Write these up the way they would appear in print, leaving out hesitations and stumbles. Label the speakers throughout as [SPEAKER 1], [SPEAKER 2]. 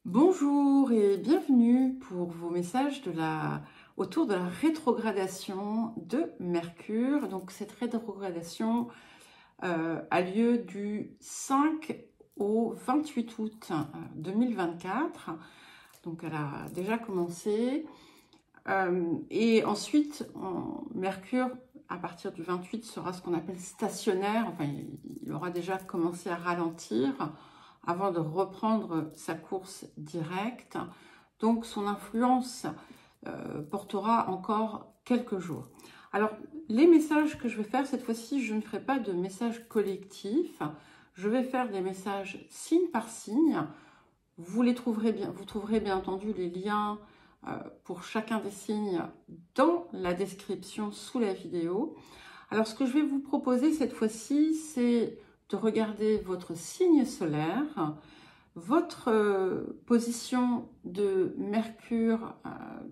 [SPEAKER 1] Bonjour et bienvenue pour vos messages autour de la rétrogradation de Mercure. Donc cette rétrogradation a lieu du 5 au 28 août 2024. Donc elle a déjà commencé. Et ensuite, Mercure, à partir du 28, sera ce qu'on appelle stationnaire. Enfin, il aura déjà commencé à ralentir avant de reprendre sa course directe. Donc son influence portera encore quelques jours. Alors les messages que je vais faire cette fois-ci, je ne ferai pas de messages collectifs, je vais faire des messages signe par signe. Vous trouverez bien entendu les liens pour chacun des signes dans la description sous la vidéo. Alors ce que je vais vous proposer cette fois-ci, c'est de regarder votre signe solaire, votre position de Mercure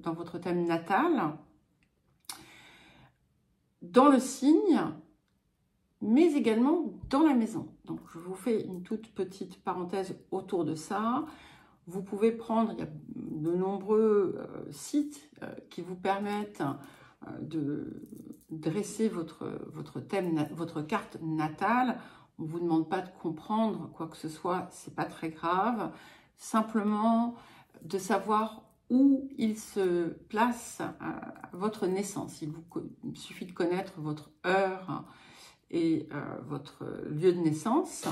[SPEAKER 1] dans votre thème natal, dans le signe, mais également dans la maison. Donc je vous fais une toute petite parenthèse autour de ça. Vous pouvez prendre, il y a de nombreux sites qui vous permettent de dresser votre thème, votre carte natale. On ne vous demande pas de comprendre quoi que ce soit, c'est pas très grave. Simplement de savoir où il se place à votre naissance. Il suffit de connaître votre heure et votre lieu de naissance.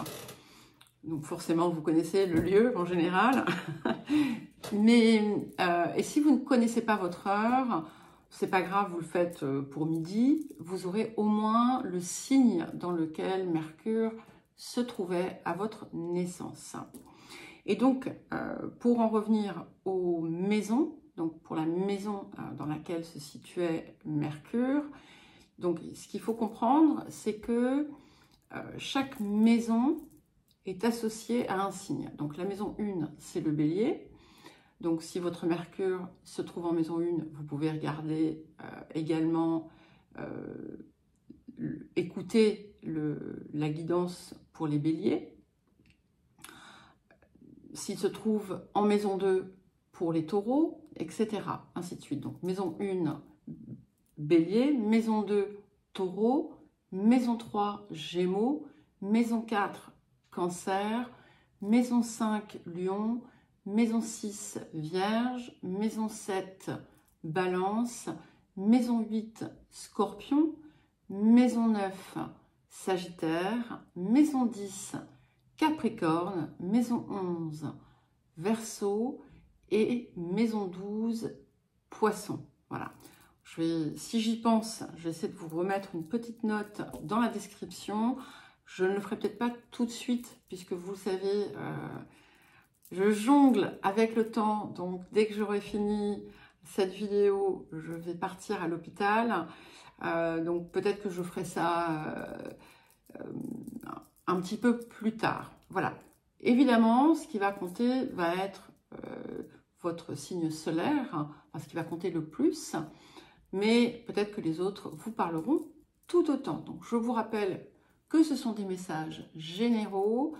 [SPEAKER 1] Donc forcément, vous connaissez le lieu en général. Mais et si vous ne connaissez pas votre heure, c'est pas grave, vous le faites pour midi, vous aurez au moins le signe dans lequel Mercure se trouvait à votre naissance. Et donc, pour en revenir aux maisons, donc pour la maison dans laquelle se situait Mercure, donc ce qu'il faut comprendre, c'est que chaque maison est associée à un signe. Donc la maison 1, c'est le bélier. Donc si votre Mercure se trouve en maison 1, vous pouvez regarder également, écouter la guidance pour les béliers. S'il se trouve en maison 2 pour les taureaux, etc. Ainsi de suite. Donc maison 1, bélier, maison 2, taureau, maison 3, gémeaux, maison 4, cancer, maison 5, lion, maison 6, vierge, maison 7, balance, maison 8, scorpion, maison 9, sagittaire, maison 10, capricorne, maison 11, verseau et maison 12, poisson. Voilà. Si j'y pense, je vais essayer de vous remettre une petite note dans la description. Je ne le ferai peut-être pas tout de suite, puisque vous le savez, je jongle avec le temps. Donc, dès que j'aurai fini cette vidéo, je vais partir à l'hôpital. Donc, peut-être que je ferai ça un petit peu plus tard. Voilà. Évidemment, ce qui va compter va être votre signe solaire, enfin, ce qui va compter le plus. Mais peut-être que les autres vous parleront tout autant. Donc, je vous rappelle que ce sont des messages généraux,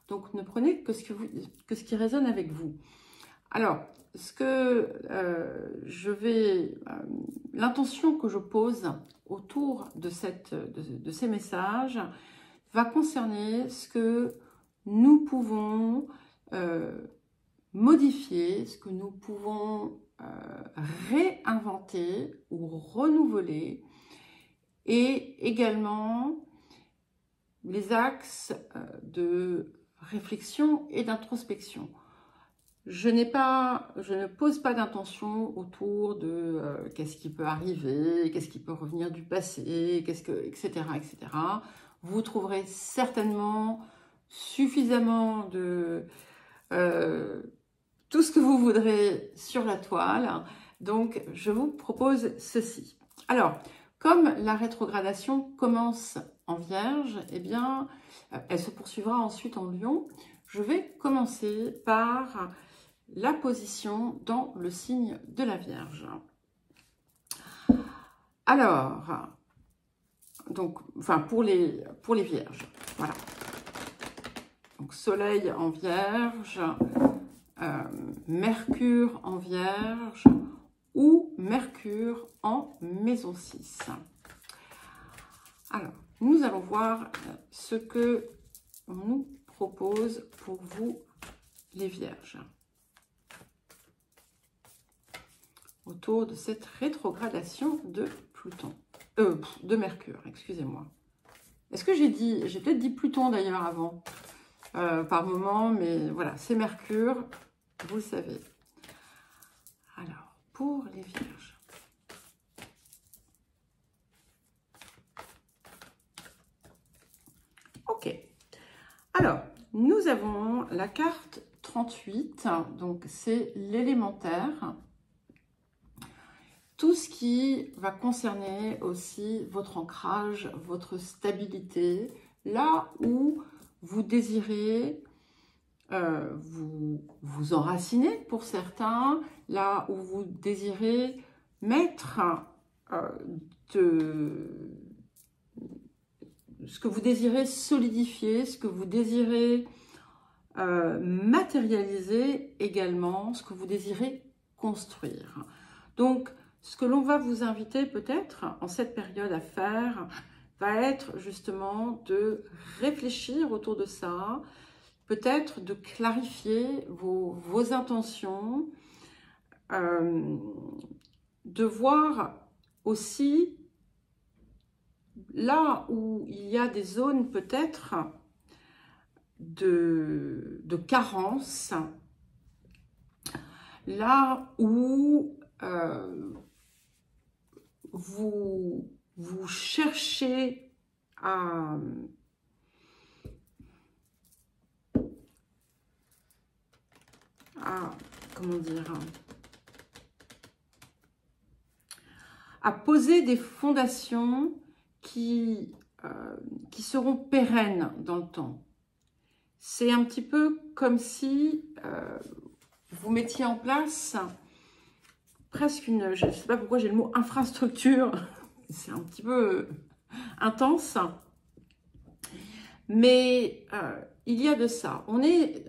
[SPEAKER 1] donc ne prenez que ce qui résonne avec vous. Alors, l'intention que je pose autour de ces messages va concerner ce que nous pouvons modifier, ce que nous pouvons réinventer ou renouveler, et également les axes de réflexion et d'introspection. Je ne pose pas d'intention autour de qu'est-ce qui peut arriver, qu'est-ce qui peut revenir du passé, etc., etc. Vous trouverez certainement suffisamment de tout ce que vous voudrez sur la toile. Donc, je vous propose ceci. Alors, comme la rétrogradation commence en Vierge, eh bien, elle se poursuivra ensuite en Lion. Je vais commencer par la position dans le signe de la Vierge. Alors, donc, enfin, pour les Vierges, voilà. Donc, Soleil en Vierge, Mercure en Vierge ou Mercure en maison 6. Alors, nous allons voir ce que on nous propose pour vous, les Vierges, autour de cette rétrogradation de Pluton, de Mercure, excusez-moi. Est-ce que j'ai peut-être dit Pluton d'ailleurs avant, par moment, mais voilà, c'est Mercure, vous le savez. Alors, pour les Vierges. Ok. Alors, nous avons la carte 38, donc c'est l'élémentaire. Tout ce qui va concerner aussi votre ancrage, votre stabilité, là où vous désirez vous enraciner pour certains, là où vous désirez mettre ce que vous désirez solidifier, ce que vous désirez matérialiser également, ce que vous désirez construire. Donc, ce que l'on va vous inviter peut-être en cette période à faire va être justement de réfléchir autour de ça, peut-être de clarifier vos intentions, de voir aussi là où il y a des zones peut-être de carence, là où vous cherchez à comment dire, à poser des fondations qui seront pérennes dans le temps. C'est un petit peu comme si vous mettiez en place presque une, je ne sais pas pourquoi j'ai le mot infrastructure, c'est un petit peu intense, mais il y a de ça. On est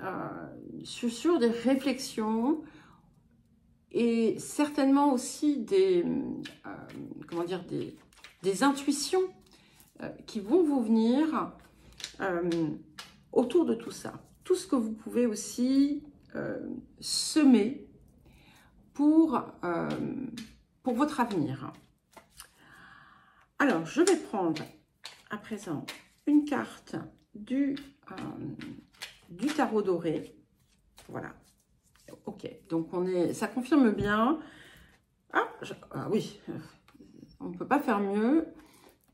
[SPEAKER 1] sur des réflexions et certainement aussi des, comment dire, des intuitions qui vont vous venir autour de tout ça. Tout ce que vous pouvez aussi semer pour votre avenir. Alors, je vais prendre à présent une carte du tarot doré. Voilà. Ok, donc ça confirme bien. Ah oui, on ne peut pas faire mieux.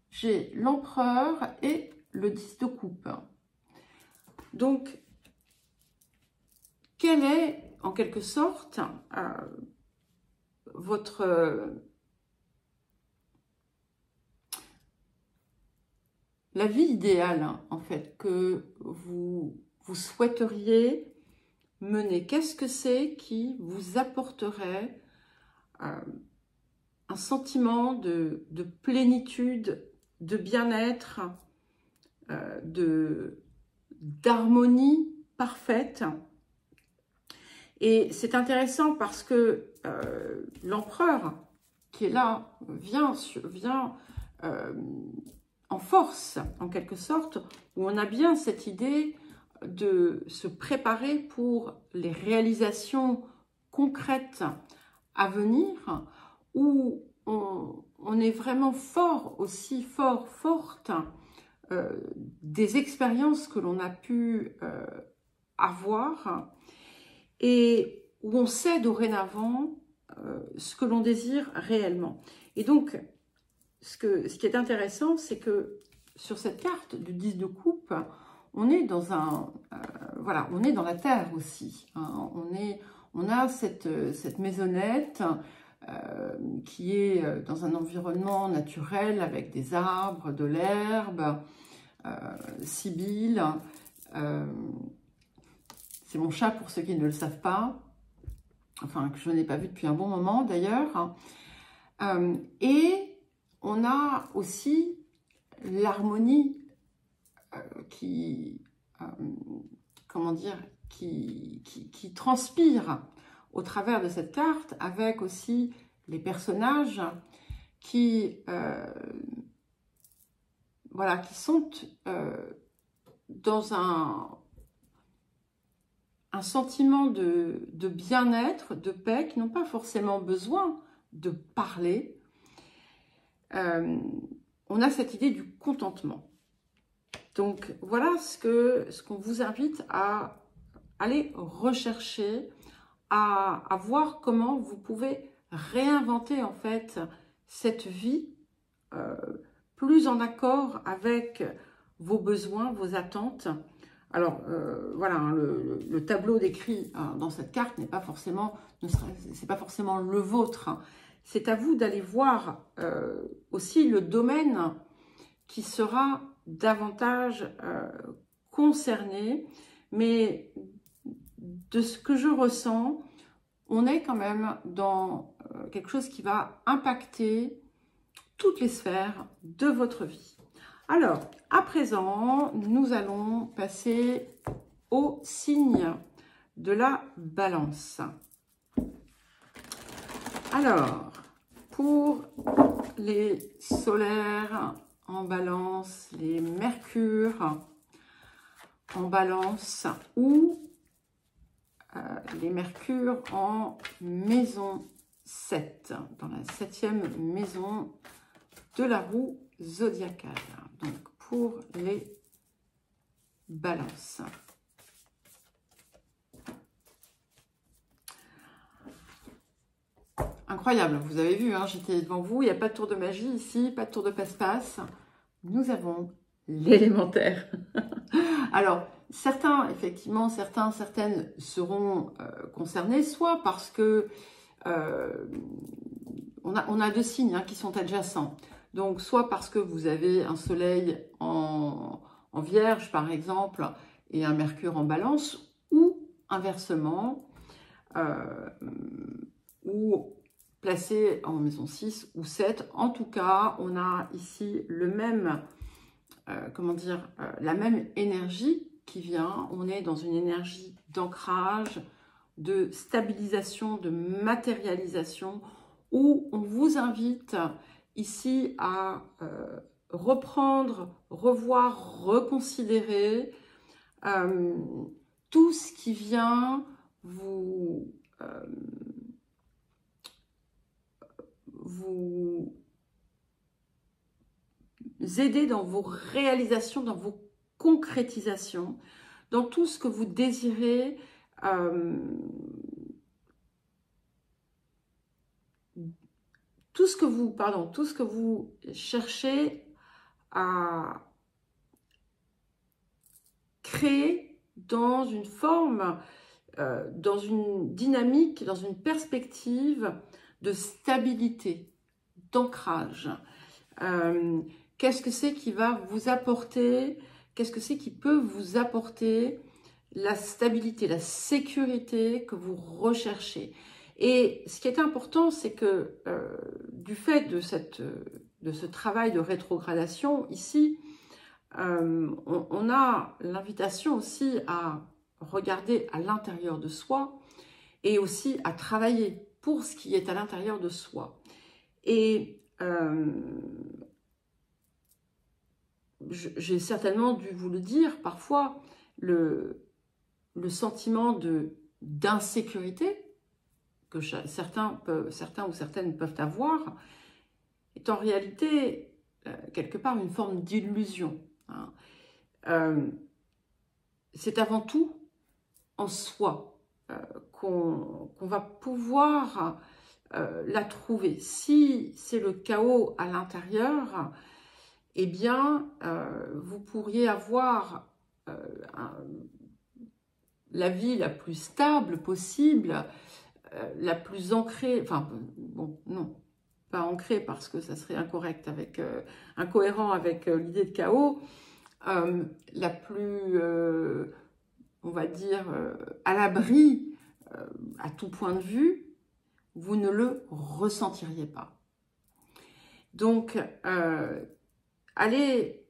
[SPEAKER 1] J'ai l'empereur et le 10 de coupe. Donc, quelle est en quelque sorte la vie idéale en fait que vous souhaiteriez mener? Qu'est-ce que c'est qui vous apporterait un sentiment de plénitude, de bien-être, d'harmonie parfaite? Et c'est intéressant parce que l'empereur qui est là vient en force, en quelque sorte, où on a bien cette idée de se préparer pour les réalisations concrètes à venir, où on est vraiment fort aussi, forte des expériences que l'on a pu avoir et où on sait dorénavant ce que l'on désire réellement. Et donc, ce qui est intéressant, c'est que sur cette carte du 10 de coupe, on est dans voilà, on est dans la terre aussi. Hein. On a cette maisonnette qui est dans un environnement naturel avec des arbres, de l'herbe, Sibylle. C'est mon chat pour ceux qui ne le savent pas. Enfin, que je n'ai pas vu depuis un bon moment d'ailleurs. Et on a aussi l'harmonie qui, comment dire, qui transpire au travers de cette carte, avec aussi les personnages qui, voilà, qui sont dans un sentiment de bien-être, de paix, qui n'ont pas forcément besoin de parler. On a cette idée du contentement. Donc voilà ce qu'on vous invite à aller rechercher, à voir comment vous pouvez réinventer en fait cette vie plus en accord avec vos besoins, vos attentes. Alors voilà, hein, le tableau décrit dans cette carte n'est pas forcément, c'est pas forcément le vôtre. Hein. C'est à vous d'aller voir aussi le domaine qui sera davantage concerné, mais de ce que je ressens, on est quand même dans quelque chose qui va impacter toutes les sphères de votre vie. Alors, à présent, nous allons passer au signe de la Balance. Alors, pour les solaires en Balance, les Mercures en Balance ou les Mercures en maison 7, dans la 7e maison de la roue zodiacale. Donc, pour les Balances. Incroyable, vous avez vu, hein, j'étais devant vous, il n'y a pas de tour de magie ici, pas de tour de passe-passe. Nous avons l'élémentaire. Alors, certains, effectivement, certaines seront concernés, soit parce que on a deux signes hein, qui sont adjacents. Donc, soit parce que vous avez un soleil en Vierge, par exemple, et un Mercure en Balance, ou inversement, ou placé en maison 6 ou 7. En tout cas, on a ici le même, la même énergie qui vient. On est dans une énergie d'ancrage, de stabilisation, de matérialisation, où on vous invite ici à reprendre, revoir, reconsidérer tout ce qui vient vous aider dans vos réalisations, dans vos concrétisations, dans tout ce que vous désirez tout ce que vous cherchez à créer dans une forme, dans une dynamique, dans une perspective de stabilité, d'ancrage. Qu'est-ce que c'est qui va vous apporter, qu'est-ce que c'est qui peut vous apporter la stabilité, la sécurité que vous recherchez. Et ce qui est important, c'est que du fait de ce travail de rétrogradation, ici, on a l'invitation aussi à regarder à l'intérieur de soi et aussi à travailler pour ce qui est à l'intérieur de soi. Et j'ai certainement dû vous le dire, parfois, le sentiment d'insécurité que certains ou certaines peuvent avoir est en réalité, quelque part, une forme d'illusion. Hein. C'est avant tout en soi qu'on va pouvoir la trouver. Si c'est le chaos à l'intérieur, eh bien, vous pourriez avoir la vie la plus stable possible, la plus ancrée, enfin, bon, non, pas ancrée parce que ça serait incorrect incohérent avec l'idée de chaos, la plus, on va dire, à l'abri à tout point de vue, vous ne le ressentiriez pas. Donc, allez,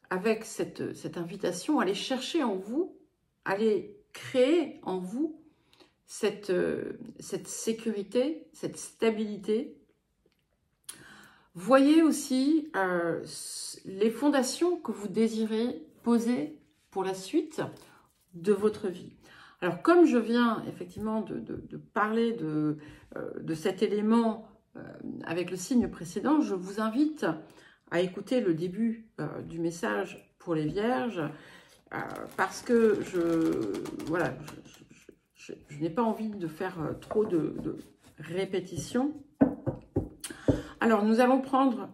[SPEAKER 1] avec cette invitation, allez chercher en vous, allez créer en vous cette sécurité, cette stabilité. Voyez aussi les fondations que vous désirez poser pour la suite de votre vie. Alors, comme je viens effectivement de parler de cet élément avec le signe précédent, je vous invite à écouter le début du message pour les Vierges, parce que je n'ai pas envie de faire trop de répétitions. Alors, nous allons prendre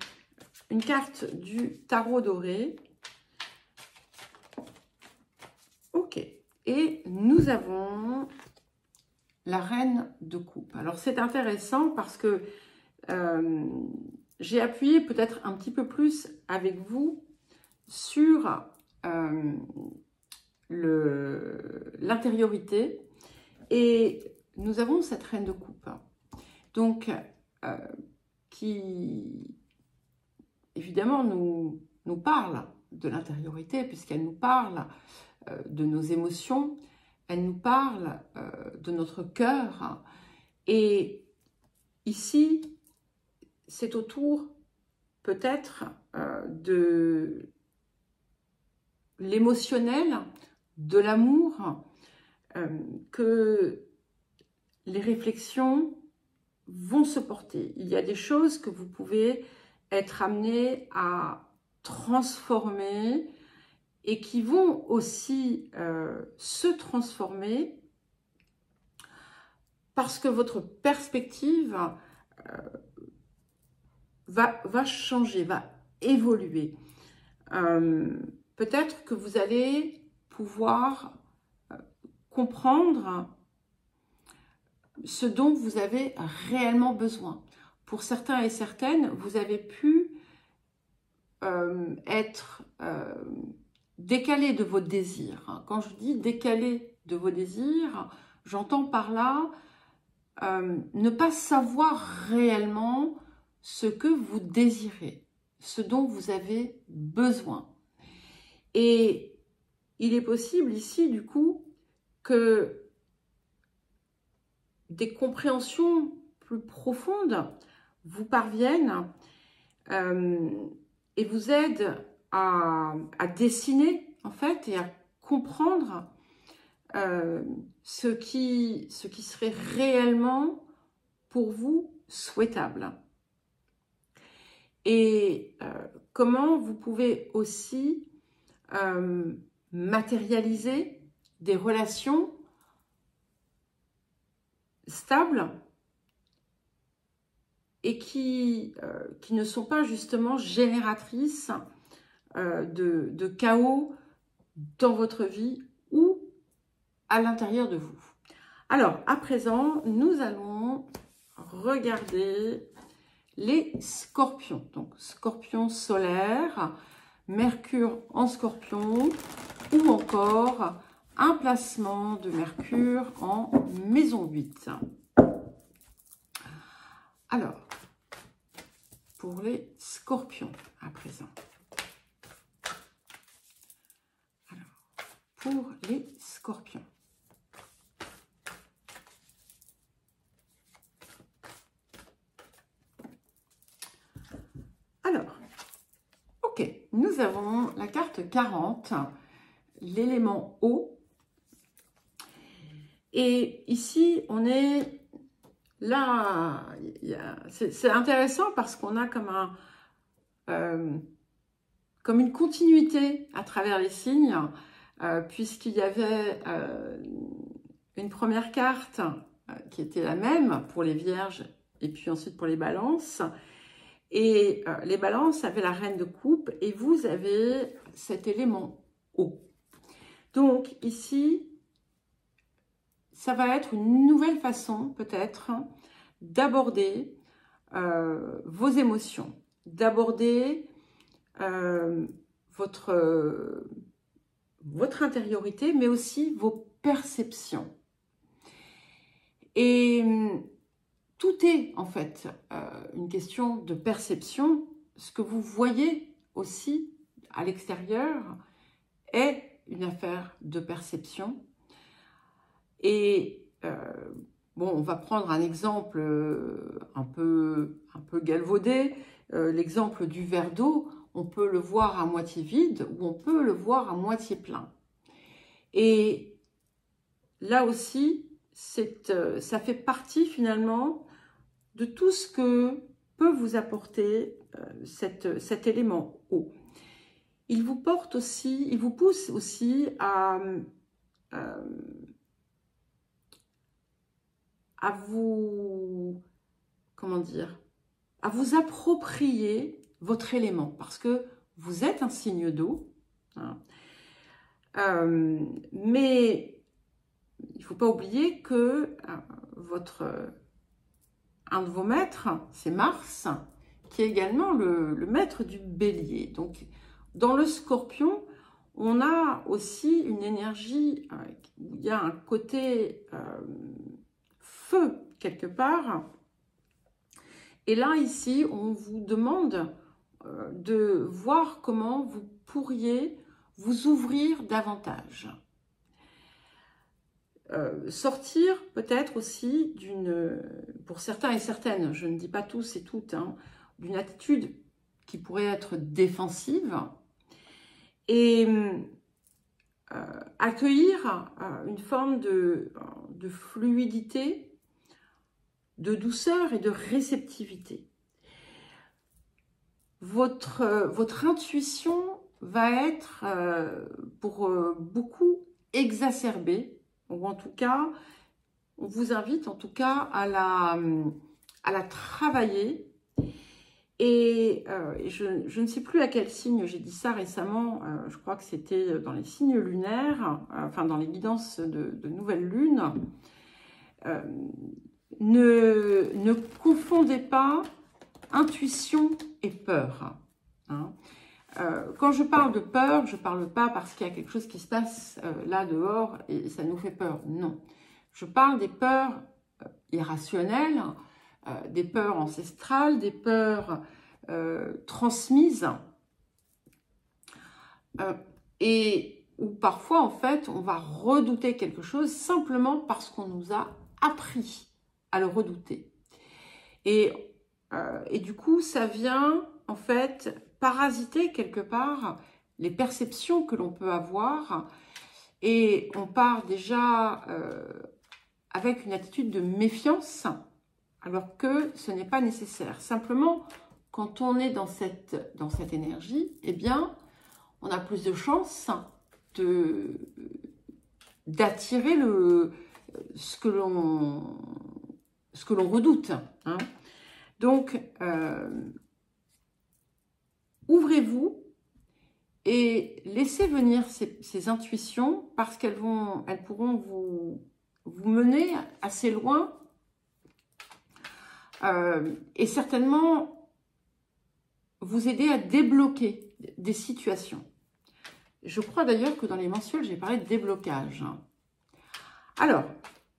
[SPEAKER 1] une carte du tarot doré. Ok. Et nous avons la reine de coupe. Alors, c'est intéressant parce que j'ai appuyé peut-être un petit peu plus avec vous sur l'intériorité. Et nous avons cette reine de coupe. Donc, qui, évidemment, nous parle de l'intériorité, puisqu'elle nous parle de nos émotions, elle nous parle de notre cœur. Et ici, c'est autour peut-être de l'émotionnel, de l'amour, que les réflexions vont se porter. Il y a des choses que vous pouvez être amené à transformer et qui vont aussi se transformer parce que votre perspective va changer, va évoluer. Peut-être que vous allez pouvoir comprendre ce dont vous avez réellement besoin. Pour certains et certaines, vous avez pu être décalé de vos désirs. Quand je dis décalé de vos désirs, j'entends par là ne pas savoir réellement ce que vous désirez, ce dont vous avez besoin. Et il est possible ici, du coup, que des compréhensions plus profondes vous parviennent et vous aident à dessiner, en fait, et à comprendre ce qui serait réellement pour vous souhaitable. Et comment vous pouvez aussi matérialiser des relations stables et qui ne sont pas justement génératrices de chaos dans votre vie ou à l'intérieur de vous. Alors, à présent, nous allons regarder les scorpions. Donc, scorpion solaire, Mercure en scorpion ou encore un placement de Mercure en maison 8. Alors, pour les scorpions à présent. Alors, pour les scorpions. Alors, ok, nous avons la carte 40, l'élément eau. Et ici, on est là, c'est intéressant parce qu'on a comme comme une continuité à travers les signes, puisqu'il y avait une première carte qui était la même pour les vierges et puis ensuite pour les balances. Et les balances avaient la reine de coupe et vous avez cet élément eau. Donc ici, ça va être une nouvelle façon peut-être d'aborder vos émotions, d'aborder votre intériorité, mais aussi vos perceptions. Et tout est en fait une question de perception. Ce que vous voyez aussi à l'extérieur est une affaire de perception. Et bon, on va prendre un exemple un peu galvaudé, l'exemple du verre d'eau. On peut le voir à moitié vide ou on peut le voir à moitié plein. Et là aussi, ça fait partie finalement de tout ce que peut vous apporter cet élément eau. Il vous pousse aussi à vous, comment dire, à vous approprier votre élément, parce que vous êtes un signe d'eau, hein. Mais il ne faut pas oublier que un de vos maîtres, c'est Mars, qui est également le maître du Bélier. Donc, dans le Scorpion, on a aussi une énergie où il y a un côté feu quelque part. Et là, ici, on vous demande de voir comment vous pourriez vous ouvrir davantage. Sortir peut-être aussi pour certains et certaines, je ne dis pas tous et toutes, hein, d'une attitude qui pourrait être défensive et accueillir une forme de fluidité, de douceur et de réceptivité. Votre intuition va être pour beaucoup exacerbée, ou en tout cas, on vous invite en tout cas à la travailler. Et je ne sais plus à quel signe j'ai dit ça récemment, je crois que c'était dans les signes lunaires, enfin dans les guidances de nouvelle lune. Ne confondez pas intuition et peur, hein. Quand je parle de peur, je ne parle pas parce qu'il y a quelque chose qui se passe là dehors et ça nous fait peur. Non. Je parle des peurs irrationnelles, des peurs ancestrales, des peurs transmises. Et où parfois, en fait, on va redouter quelque chose simplement parce qu'on nous a appris à le redouter. Et du coup, ça vient, en fait, parasiter quelque part les perceptions que l'on peut avoir. Et on part déjà avec une attitude de méfiance, alors que ce n'est pas nécessaire. Simplement, quand on est dans cette énergie, eh bien, on a plus de chances d'attirer ce que l'on redoute, hein. Donc, ouvrez-vous et laissez venir ces intuitions parce qu'elles pourront vous mener assez loin et certainement vous aider à débloquer des situations. Je crois d'ailleurs que dans les mensuels, j'ai parlé de déblocage. Alors,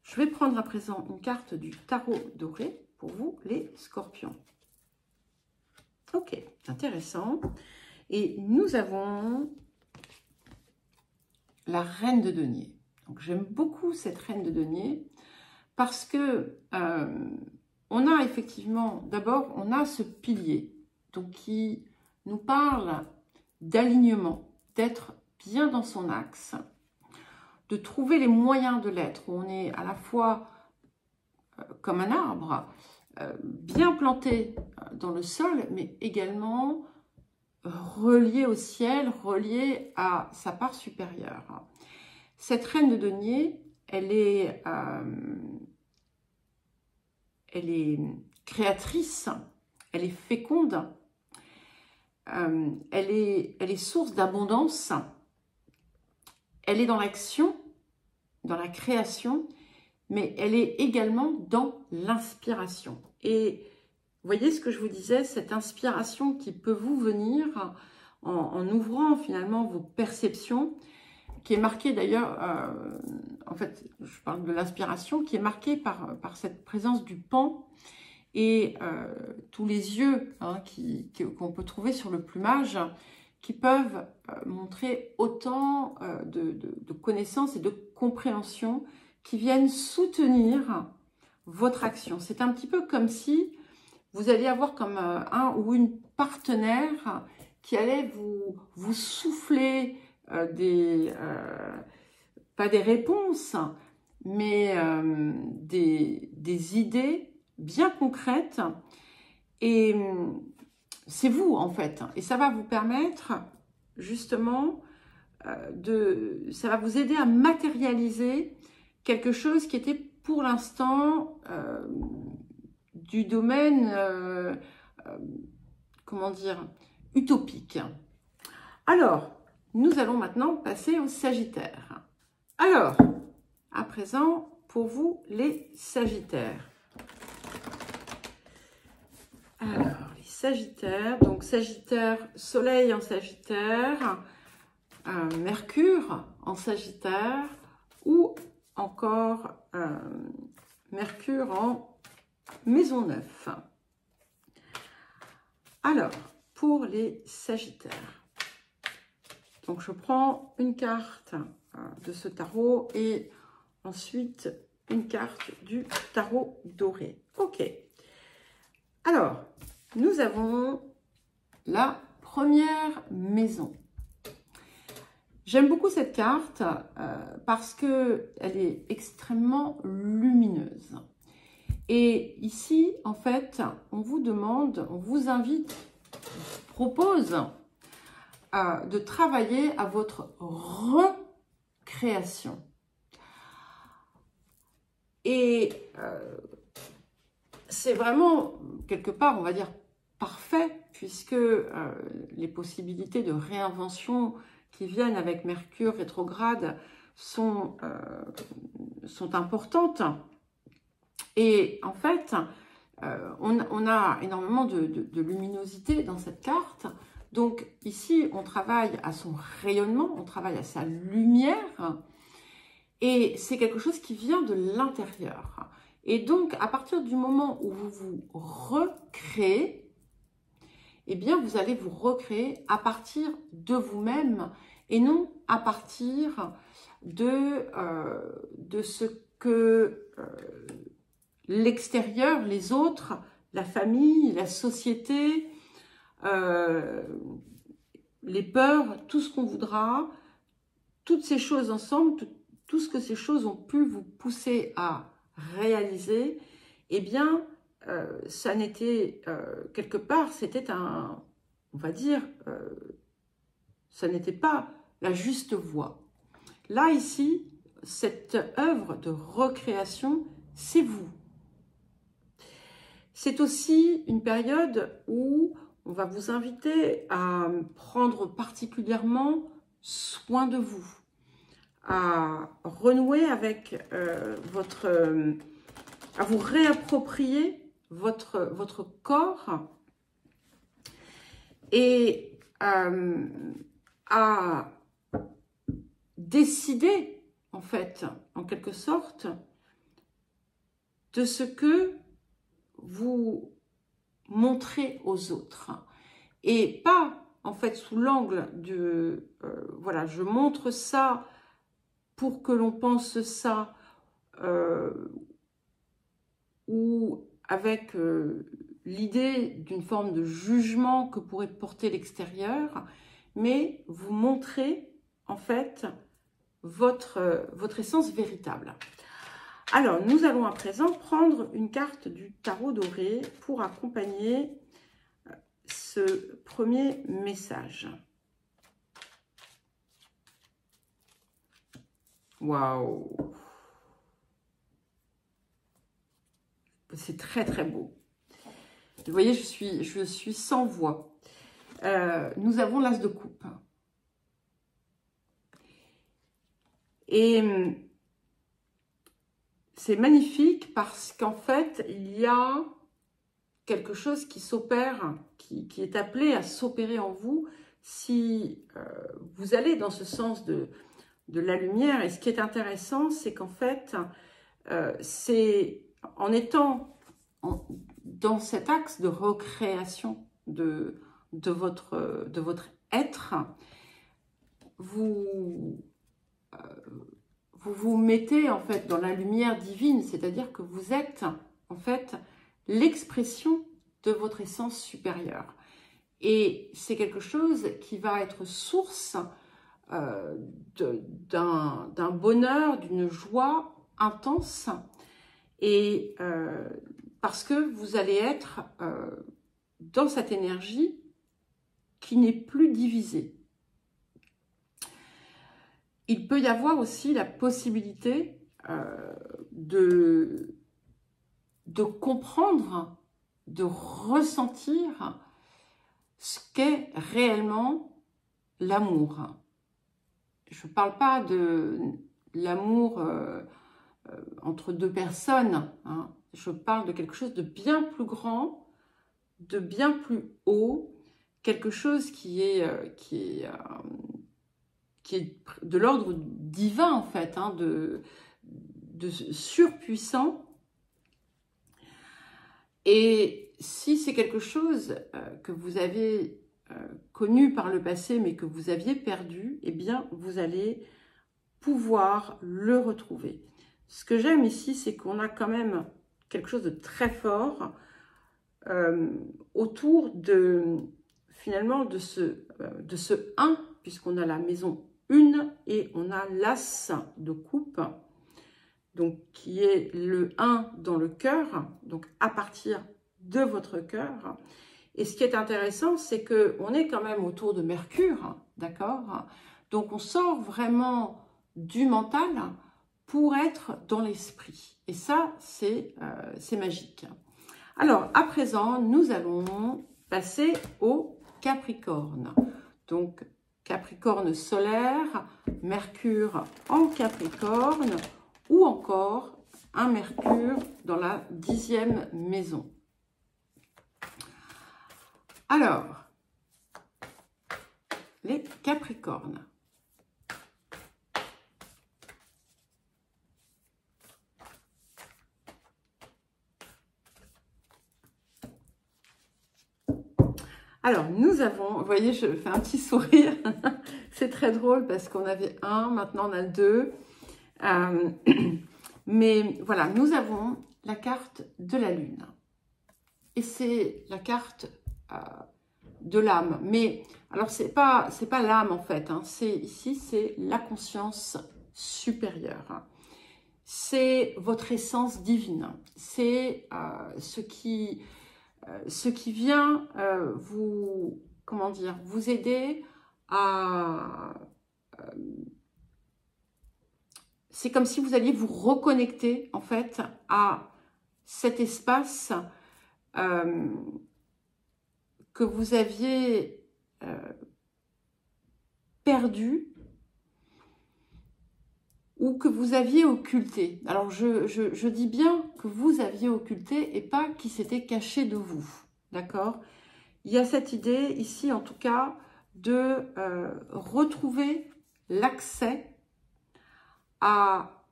[SPEAKER 1] je vais prendre à présent une carte du tarot doré pour vous, les scorpions. Ok, intéressant. Et nous avons la reine de denier. Donc, j'aime beaucoup cette reine de denier parce que on a effectivement, d'abord, on a ce pilier donc qui nous parle d'alignement, d'être bien dans son axe, de trouver les moyens de l'être, où on est à la fois comme un arbre, bien planté dans le sol, mais également relié au ciel, relié à sa part supérieure. Cette reine de denier, elle est créatrice, elle est féconde, elle est source d'abondance, elle est dans l'action, dans la création, mais elle est également dans l'inspiration. Et vous voyez ce que je vous disais, cette inspiration qui peut vous venir en ouvrant finalement vos perceptions, qui est marquée d'ailleurs, en fait, je parle de l'inspiration, qui est marquée par cette présence du pan et tous les yeux hein, qu'on peut trouver sur le plumage, qui peuvent montrer autant de connaissances et de compréhension qui viennent soutenir votre action. C'est un petit peu comme si vous alliez avoir comme un ou une partenaire qui allait vous souffler pas des réponses, mais des idées bien concrètes. Et c'est vous, en fait. Et ça va vous permettre, justement, ça va vous aider à matérialiser quelque chose qui était pour l'instant du domaine, comment dire, utopique. Alors, nous allons maintenant passer au Sagittaire. Alors, à présent, pour vous, les Sagittaires. Alors, les Sagittaires, donc Sagittaire, Soleil en Sagittaire, Mercure en Sagittaire ou encore Mercure en Maison 9. Alors, pour les Sagittaires, donc je prends une carte de ce tarot et ensuite une carte du tarot doré. Ok. Alors, nous avons la première maison. J'aime beaucoup cette carte parce qu'elle est extrêmement lumineuse. Et ici, en fait, on vous demande, on vous invite, on vous propose de travailler à votre recréation. Et c'est vraiment, quelque part, on va dire, parfait, puisque les possibilités de réinvention qui viennent avec Mercure rétrograde sont importantes. Et en fait, on a énormément de luminosité dans cette carte. Donc ici, on travaille à son rayonnement, on travaille à sa lumière. Et c'est quelque chose qui vient de l'intérieur. Et donc, à partir du moment où vous vous recréez, eh bien, vous allez vous recréer à partir de vous-même et non à partir de ce que l'extérieur, les autres, la famille, la société, les peurs, tout ce qu'on voudra, toutes ces choses ensemble, tout ce que ces choses ont pu vous pousser à réaliser, eh bien, ça n'était, quelque part, c'était on va dire, ça n'était pas la juste voie. Là, ici, cette œuvre de recréation, c'est vous. C'est aussi une période où on va vous inviter à prendre particulièrement soin de vous, à renouer avec à vous réapproprier votre corps et à décider, en fait, en quelque sorte, de ce que vous montrez aux autres. Et pas, en fait, sous l'angle de, voilà, je montre ça pour que l'on pense ça, ou avec l'idée d'une forme de jugement que pourrait porter l'extérieur, mais vous montrez, en fait, votre essence véritable. Alors, nous allons à présent prendre une carte du tarot doré pour accompagner ce premier message. Waouh! C'est très très beau. Vous voyez, je suis sans voix. Nous avons l'as de coupe. Et c'est magnifique parce qu'en fait, il y a quelque chose qui s'opère, qui est appelé à s'opérer en vous si vous allez dans ce sens de la lumière. Et ce qui est intéressant, c'est qu'en fait, c'est en étant dans cet axe de recréation de votre être, vous vous vous mettez en fait dans la lumière divine, c'est-à-dire que vous êtes en fait l'expression de votre essence supérieure. Et c'est quelque chose qui va être source d'un bonheur, d'une joie intense, et parce que vous allez être dans cette énergie qui n'est plus divisée. Il peut y avoir aussi la possibilité de comprendre, de ressentir ce qu'est réellement l'amour. Je ne parle pas de l'amour entre deux personnes, hein. Je parle de quelque chose de bien plus grand, de bien plus haut, quelque chose qui est de l'ordre divin en fait, hein, de surpuissant. Et si c'est quelque chose que vous avez connu par le passé mais que vous aviez perdu, eh bien vous allez pouvoir le retrouver. Ce que j'aime ici, c'est qu'on a quand même quelque chose de très fort autour de finalement de ce 1, puisqu'on a la maison 1 et on a l'as de coupe, donc qui est le 1 dans le cœur, donc à partir de votre cœur. Et ce qui est intéressant, c'est qu'on est quand même autour de Mercure, d'accord? Donc on sort vraiment du mental pour être dans l'esprit. Et ça, c'est magique. Alors, à présent, nous allons passer au Capricorne. Donc, Capricorne solaire, Mercure en Capricorne, ou encore un Mercure dans la 10e maison. Alors, les Capricornes. Alors, nous avons, vous voyez, je fais un petit sourire, c'est très drôle parce qu'on avait un, maintenant on a le 2. Mais voilà, nous avons la carte de la Lune. Et c'est la carte de l'âme. Mais, alors, c'est pas l'âme en fait, hein, ici, c'est la conscience supérieure. C'est votre essence divine. C'est ce qui vient vous, comment dire, vous aider à... c'est comme si vous alliez vous reconnecter, en fait, à cet espace que vous aviez perdu ou que vous aviez occulté. Alors, je dis bien que vous aviez occulté et pas qui s'était caché de vous, d'accord? Il y a cette idée, ici en tout cas, de retrouver l'accès à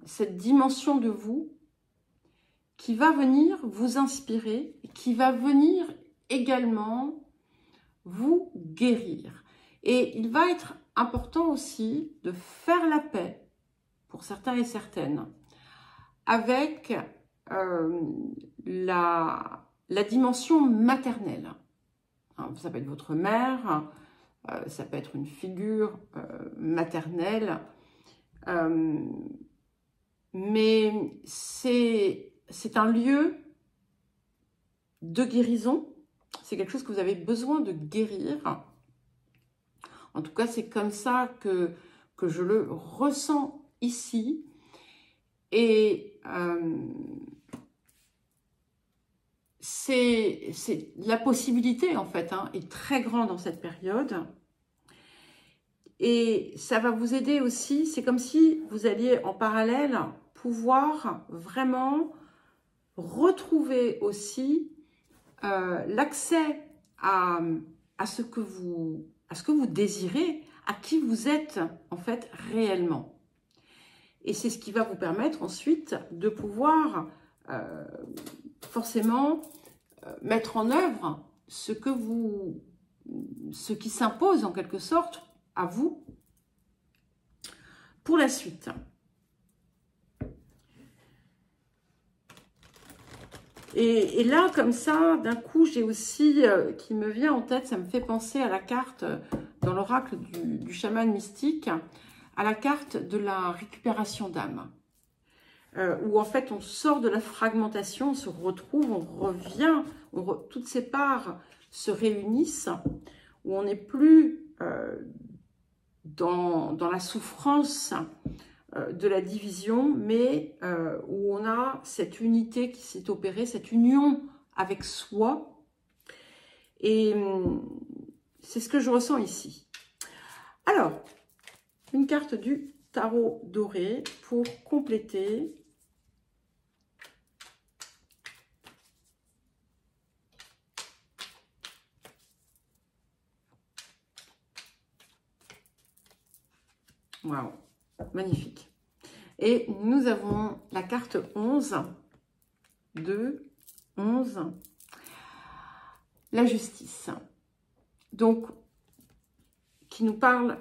[SPEAKER 1] cette dimension de vous qui va venir vous inspirer, qui va venir également vous guérir. Et il va être important aussi de faire la paix, pour certains et certaines, avec la dimension maternelle. Ça peut être votre mère, ça peut être une figure maternelle, mais c'est un lieu de guérison, c'est quelque chose que vous avez besoin de guérir. En tout cas, c'est comme ça que je le ressens ici. Et la possibilité, en fait, hein, est très grande dans cette période. Et ça va vous aider aussi, c'est comme si vous alliez en parallèle pouvoir vraiment retrouver aussi l'accès à ce que vous désirez, à qui vous êtes en fait réellement. Et c'est ce qui va vous permettre ensuite de pouvoir forcément mettre en œuvre ce qui s'impose en quelque sorte à vous pour la suite. Et là, comme ça, d'un coup, j'ai aussi, qui me vient en tête, ça me fait penser à la carte dans l'oracle du chaman mystique, à la carte de la récupération d'âme. Où en fait, on sort de la fragmentation, on se retrouve, on revient, toutes ces parts se réunissent, où on n'est plus dans la souffrance de la division, mais où on a cette unité qui s'est opérée, cette union avec soi. Et c'est ce que je ressens ici. Alors, une carte du tarot doré pour compléter. Waouh, magnifique. Et nous avons la carte 11, 2, 11, la justice. Donc, qui nous parle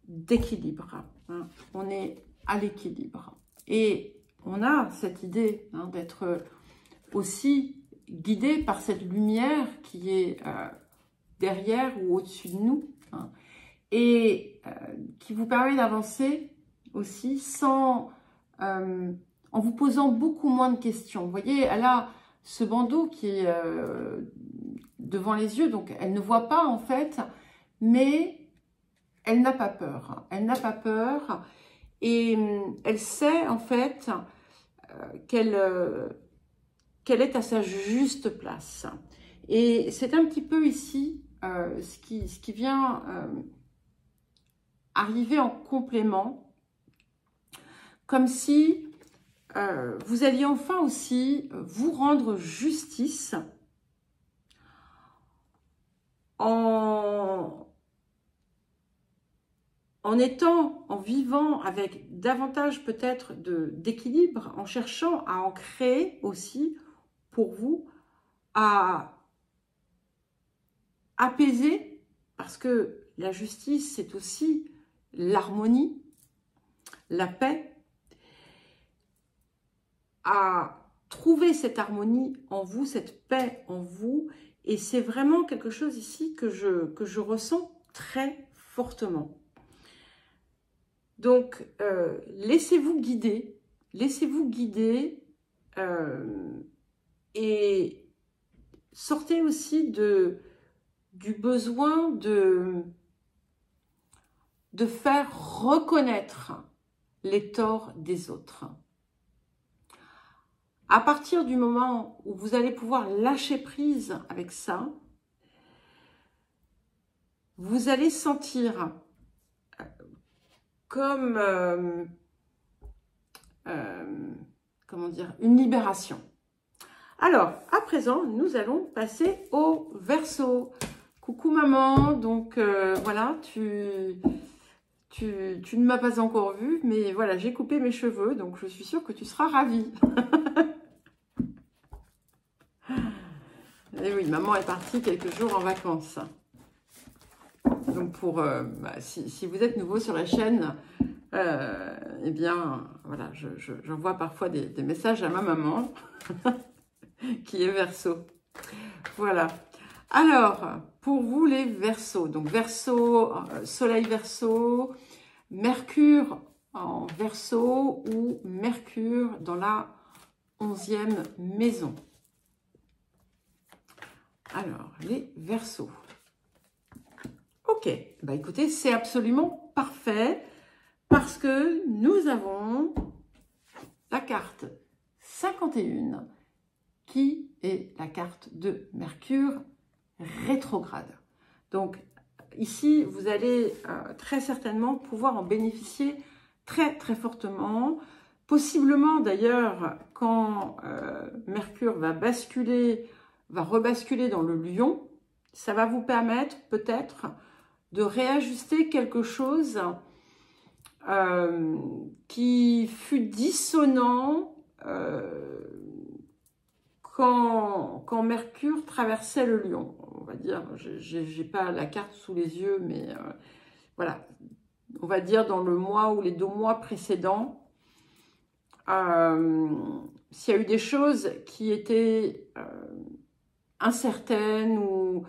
[SPEAKER 1] d'équilibre. Hein. On est à l'équilibre. Et on a cette idée d'être aussi guidé par cette lumière qui est derrière ou au-dessus de nous. Hein, et qui vous permet d'avancer aussi sans, en vous posant beaucoup moins de questions. Vous voyez, elle a ce bandeau qui est devant les yeux, donc elle ne voit pas en fait, mais elle n'a pas peur. Elle n'a pas peur et elle sait en fait qu'elle est à sa juste place. Et c'est un petit peu ici ce qui vient arriver en complément, comme si vous alliez enfin aussi vous rendre justice en vivant avec davantage peut-être d'équilibre, en cherchant à en créer aussi pour vous, à apaiser, parce que la justice, c'est aussi l'harmonie, la paix, à trouver cette harmonie en vous, cette paix en vous, et c'est vraiment quelque chose ici que je ressens très fortement. Donc, laissez-vous guider et sortez aussi du besoin de faire reconnaître les torts des autres. À partir du moment où vous allez pouvoir lâcher prise avec ça, vous allez sentir comme, comment dire, une libération. Alors, à présent, nous allons passer au Verseau. Coucou maman, donc voilà, tu ne m'as pas encore vue, mais voilà, j'ai coupé mes cheveux, donc je suis sûre que tu seras ravie. Et oui, maman est partie quelques jours en vacances. Donc, si vous êtes nouveau sur la chaîne, eh bien, voilà, j'envoie parfois des messages à ma maman, qui est Verseau. Voilà. Alors, pour vous les Verseaux, donc Verseau, Soleil Verseau, Mercure en Verseau ou Mercure dans la 11e maison. Alors, les Verseaux. Ok, bah écoutez, c'est absolument parfait parce que nous avons la carte 51 qui est la carte de Mercure rétrograde. Donc ici, vous allez très certainement pouvoir en bénéficier très très fortement. Possiblement d'ailleurs, quand Mercure va rebasculer dans le Lion, ça va vous permettre peut-être de réajuster quelque chose qui fut dissonant quand Mercure traversait le Lion. On va dire, j'ai pas la carte sous les yeux, mais voilà, on va dire dans le mois ou les 2 mois précédents, s'il y a eu des choses qui étaient incertaines, ou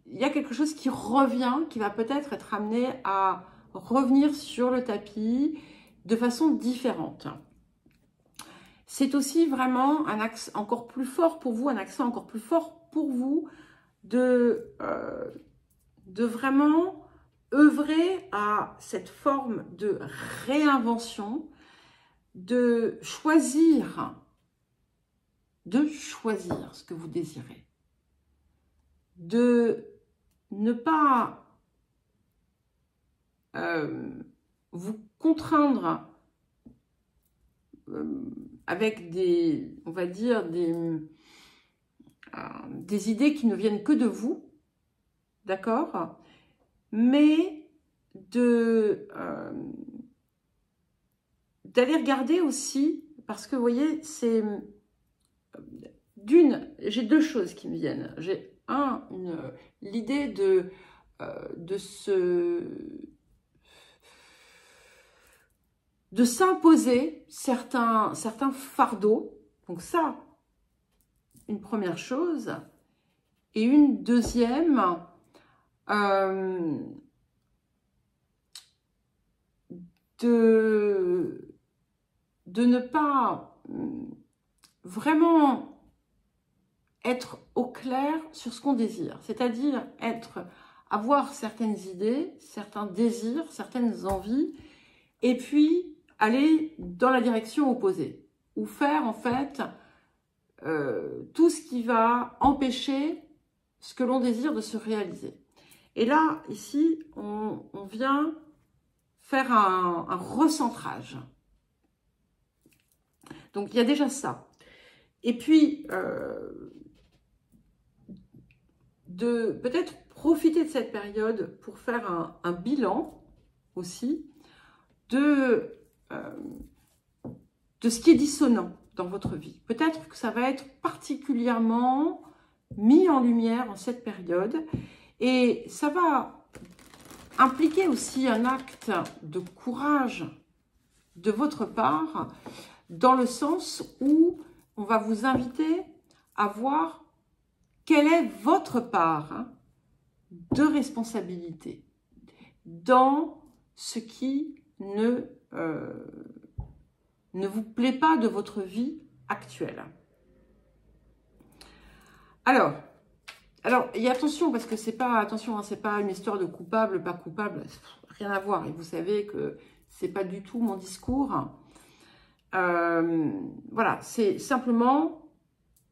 [SPEAKER 1] il y a quelque chose qui revient, qui va peut-être être amené à revenir sur le tapis de façon différente. C'est aussi vraiment un axe encore plus fort pour vous, un accent encore plus fort pour vous de vraiment œuvrer à cette forme de réinvention, de choisir ce que vous désirez, de ne pas vous contraindre avec des, on va dire, des idées qui ne viennent que de vous, d'accord? Mais d'aller regarder aussi, parce que vous voyez, c'est j'ai deux choses qui me viennent. J'ai l'idée de s'imposer certains fardeaux. Donc ça, une première chose. Et une deuxième, de ne pas vraiment être au clair sur ce qu'on désire. C'est-à-dire avoir certaines idées, certains désirs, certaines envies, et puis aller dans la direction opposée. Ou faire en fait tout ce qui va empêcher ce que l'on désire de se réaliser. Et là, ici, on vient faire un recentrage. Donc, il y a déjà ça. Et puis, de peut-être profiter de cette période pour faire un bilan aussi de ce qui est dissonant dans votre vie. Peut-être que ça va être particulièrement mis en lumière en cette période, et ça va impliquer aussi un acte de courage de votre part, dans le sens où on va vous inviter à voir quelle est votre part de responsabilité dans ce qui ne vous plaît pas de votre vie actuelle. Alors, et attention, parce que c'est pas, attention, hein, c'est pas une histoire de coupable, pas coupable, rien à voir. Et vous savez que c'est pas du tout mon discours. Voilà, c'est simplement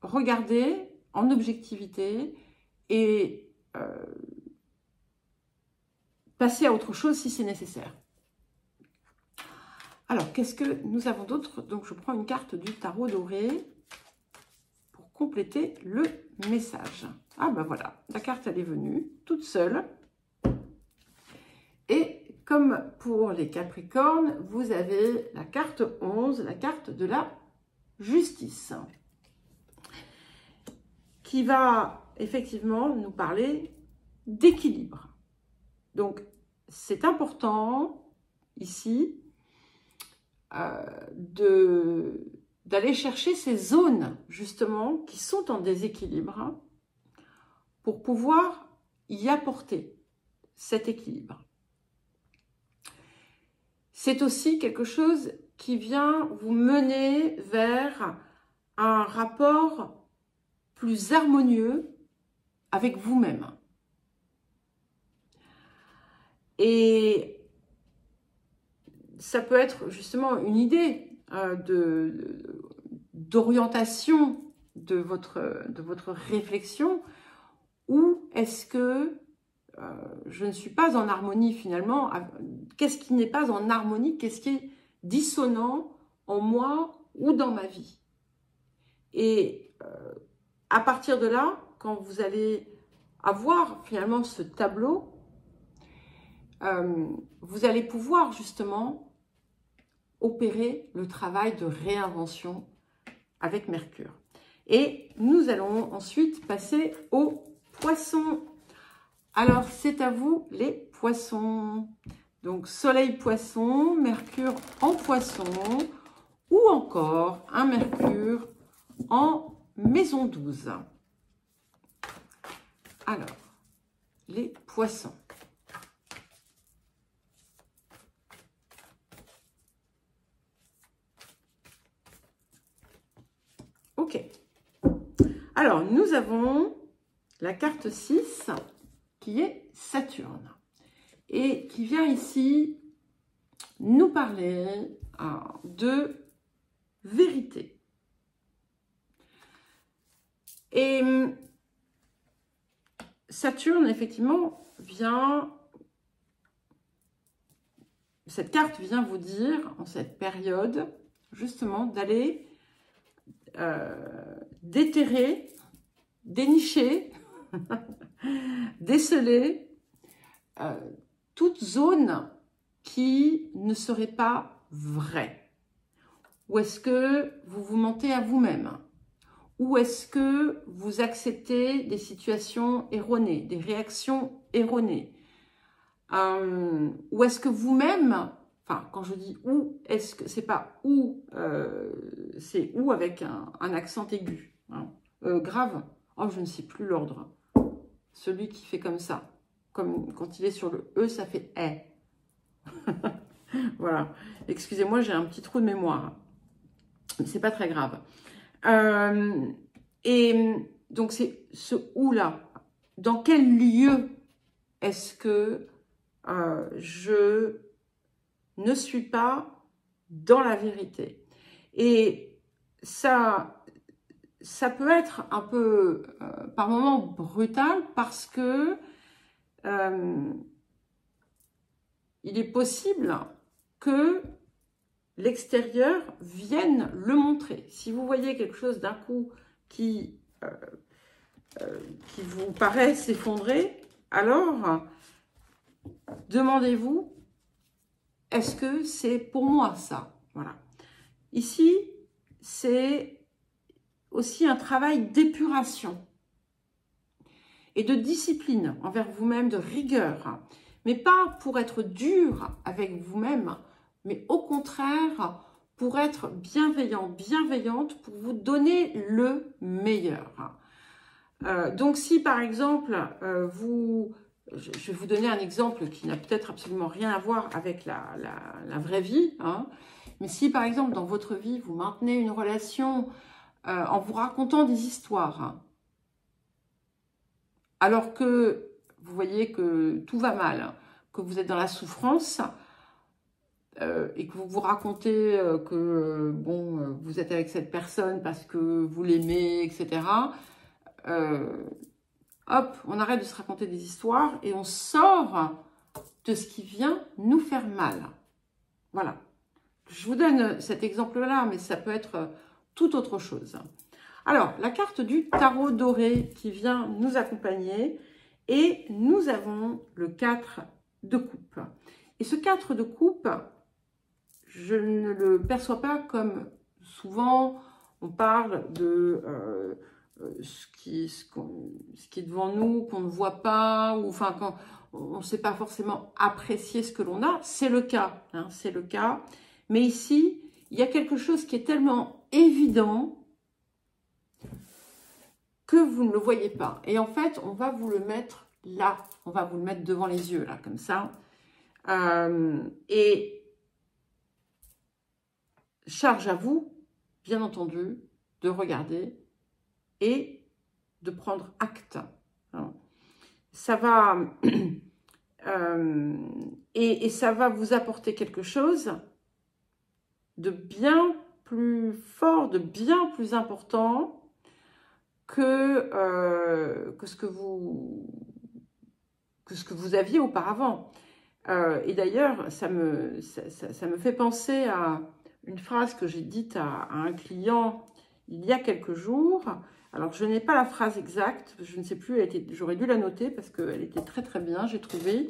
[SPEAKER 1] regarder en objectivité et passer à autre chose si c'est nécessaire. Alors, qu'est-ce que nous avons d'autre? Donc, je prends une carte du tarot doré pour compléter le message. Ah ben voilà, la carte elle est venue toute seule. Et comme pour les Capricornes, vous avez la carte 11, la carte de la justice, qui va effectivement nous parler d'équilibre. Donc, c'est important ici d'aller chercher ces zones justement qui sont en déséquilibre pour pouvoir y apporter cet équilibre. C'est aussi quelque chose qui vient vous mener vers un rapport plus harmonieux avec vous-même. Et ça peut être justement une idée d'orientation de votre réflexion. Ou est-ce que je ne suis pas en harmonie finalement? Qu'est-ce qui n'est pas en harmonie? Qu'est-ce qui est dissonant en moi ou dans ma vie? Et à partir de là, quand vous allez avoir finalement ce tableau, vous allez pouvoir justement opérer le travail de réinvention avec Mercure. Et nous allons ensuite passer aux poissons. Alors, c'est à vous les poissons. Donc, soleil poisson, Mercure en poisson, ou encore un Mercure en maison 12. Alors, les poissons. Ok. Alors, nous avons la carte 6 qui est Saturne et qui vient ici nous parler de vérité. Et Saturne, effectivement, cette carte vient vous dire, en cette période, justement, d'aller déterrer, dénicher, déceler toute zone qui ne serait pas vraie. Ou est-ce que vous vous mentez à vous-même? Ou est-ce que vous acceptez des situations erronées, des réactions erronées? Ou est-ce que vous-même, enfin, quand je dis ou, est-ce que c'est pas ou, c'est ou avec un accent aigu, hein, grave. Oh, je ne sais plus l'ordre. Celui qui fait comme ça. Comme quand il est sur le E, ça fait est. Voilà. Excusez-moi, j'ai un petit trou de mémoire. Mais c'est pas très grave. Et donc, c'est ce ou-là. Dans quel lieu est-ce que je ne suis pas dans la vérité? Et ça peut être un peu, par moments, brutal parce que il est possible que l'extérieur vienne le montrer. Si vous voyez quelque chose d'un coup qui vous paraît s'effondrer, alors demandez-vous, est-ce que c'est pour moi ça? Voilà. Ici, c'est aussi un travail d'épuration et de discipline envers vous-même, de rigueur, mais pas pour être dur avec vous-même, mais au contraire pour être bienveillant, bienveillante, pour vous donner le meilleur. Donc si par exemple, je vais vous donner un exemple qui n'a peut-être absolument rien à voir avec la vraie vie, hein, mais si par exemple dans votre vie, vous maintenez une relation en vous racontant des histoires, hein, alors que vous voyez que tout va mal, que vous êtes dans la souffrance, et que vous vous racontez que bon, vous êtes avec cette personne parce que vous l'aimez, etc. Hop, on arrête de se raconter des histoires et on sort de ce qui vient nous faire mal. Voilà. Je vous donne cet exemple-là, mais ça peut être tout autre chose. Alors, la carte du tarot doré qui vient nous accompagner et nous avons le 4 de coupe. Et ce 4 de coupe, je ne le perçois pas comme souvent on parle de ce qui est devant nous, qu'on ne voit pas, ou enfin quand on ne sait pas forcément apprécier ce que l'on a. C'est le cas, hein, c'est le cas. Mais ici, il y a quelque chose qui est tellement évident que vous ne le voyez pas. Et en fait, on va vous le mettre là, on va vous le mettre devant les yeux, là, comme ça. Et charge à vous, bien entendu, de regarder et de prendre acte. Ça va, et ça va vous apporter quelque chose de bien plus fort, de bien plus important que ce que vous aviez auparavant. Et d'ailleurs, ça me fait penser à une phrase que j'ai dite à un client il y a quelques jours. Alors, je n'ai pas la phrase exacte, je ne sais plus, j'aurais dû la noter parce qu'elle était très très bien, j'ai trouvé.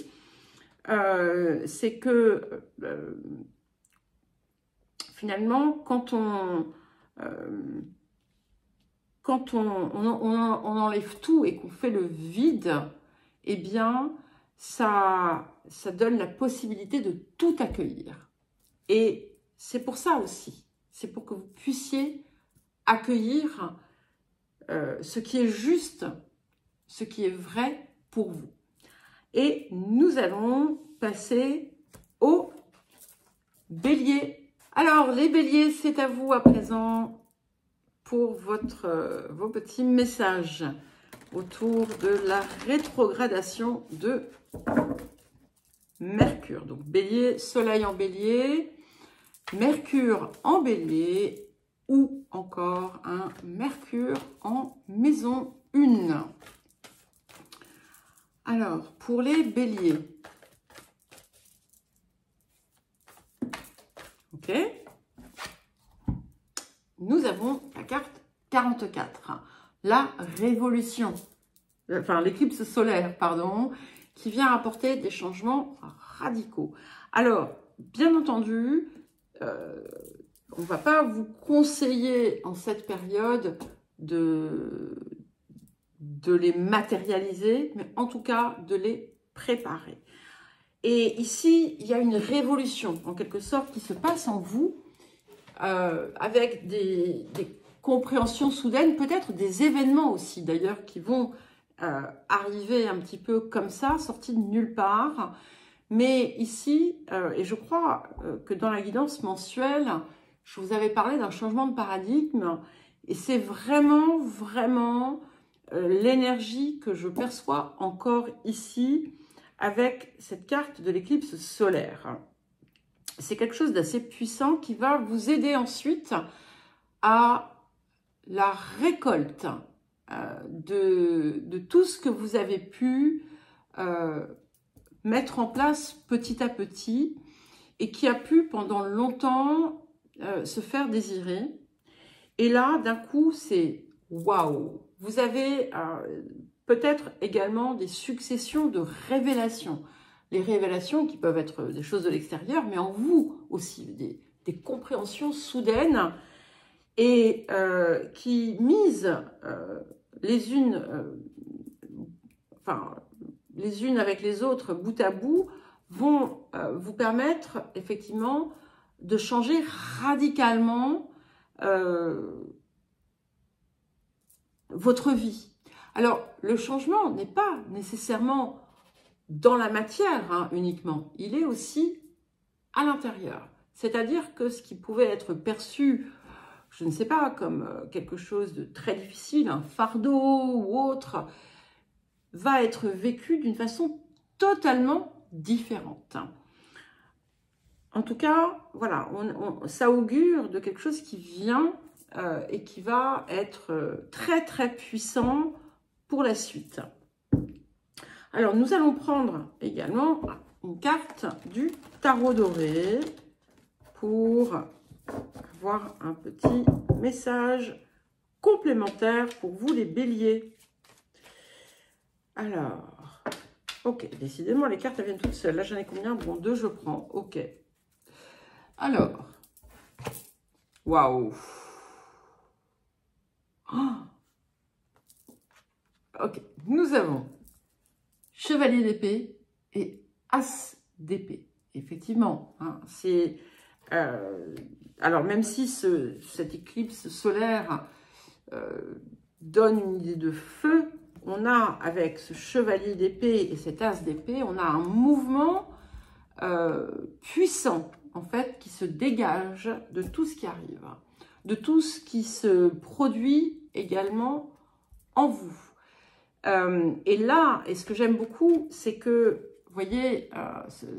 [SPEAKER 1] C'est que finalement, quand on enlève tout et qu'on fait le vide, eh bien, ça donne la possibilité de tout accueillir. Et c'est pour ça aussi, c'est pour que vous puissiez accueillir ce qui est juste, ce qui est vrai pour vous. Et nous allons passer au bélier. Alors, les béliers, c'est à vous à présent pour vos petits messages autour de la rétrogradation de Mercure. Donc, bélier, soleil en bélier, Mercure en bélier ou encore un Mercure en maison 1. Alors, pour les béliers, ok, nous avons la carte 44, la révolution, enfin l'éclipse solaire, pardon, qui vient apporter des changements radicaux. Alors, bien entendu, on ne va pas vous conseiller en cette période de les matérialiser, mais en tout cas de les préparer. Et ici, il y a une révolution, en quelque sorte, qui se passe en vous, avec des compréhensions soudaines, peut-être des événements aussi, d'ailleurs, qui vont arriver un petit peu comme ça, sortis de nulle part. Mais ici, et je crois que dans la guidance mensuelle, je vous avais parlé d'un changement de paradigme, et c'est vraiment, vraiment l'énergie que je perçois encore ici avec cette carte de l'éclipse solaire. C'est quelque chose d'assez puissant qui va vous aider ensuite à la récolte de tout ce que vous avez pu mettre en place petit à petit et qui a pu pendant longtemps se faire désirer. Et là, d'un coup, c'est waouh! Vous avez peut-être également des successions de révélations. Les révélations qui peuvent être des choses de l'extérieur, mais en vous aussi, des compréhensions soudaines et qui misent les unes avec les autres, bout à bout, vont vous permettre effectivement de changer radicalement votre vie. Alors, le changement n'est pas nécessairement dans la matière uniquement, il est aussi à l'intérieur. C'est-à-dire que ce qui pouvait être perçu, je ne sais pas, comme quelque chose de très difficile, un fardeau ou autre, va être vécu d'une façon totalement différente. En tout cas, voilà, ça augure de quelque chose qui vient et qui va être très très puissant pour la suite. Alors, nous allons prendre également une carte du tarot doré pour avoir un petit message complémentaire pour vous les béliers. Alors, ok, décidément les cartes elles viennent toutes seules. Là, j'en ai combien? Bon, 2 je prends, ok. Alors, waouh! Oh, ok, nous avons Chevalier d'épée et As d'épée. Effectivement, c'est... alors, même si cette éclipse solaire donne une idée de feu, on a, avec ce Chevalier d'épée et cet As d'épée, on a un mouvement puissant, en fait, qui se dégage de tout ce qui arrive, de tout ce qui se produit également en vous. Et là, et ce que j'aime beaucoup, c'est que, vous voyez,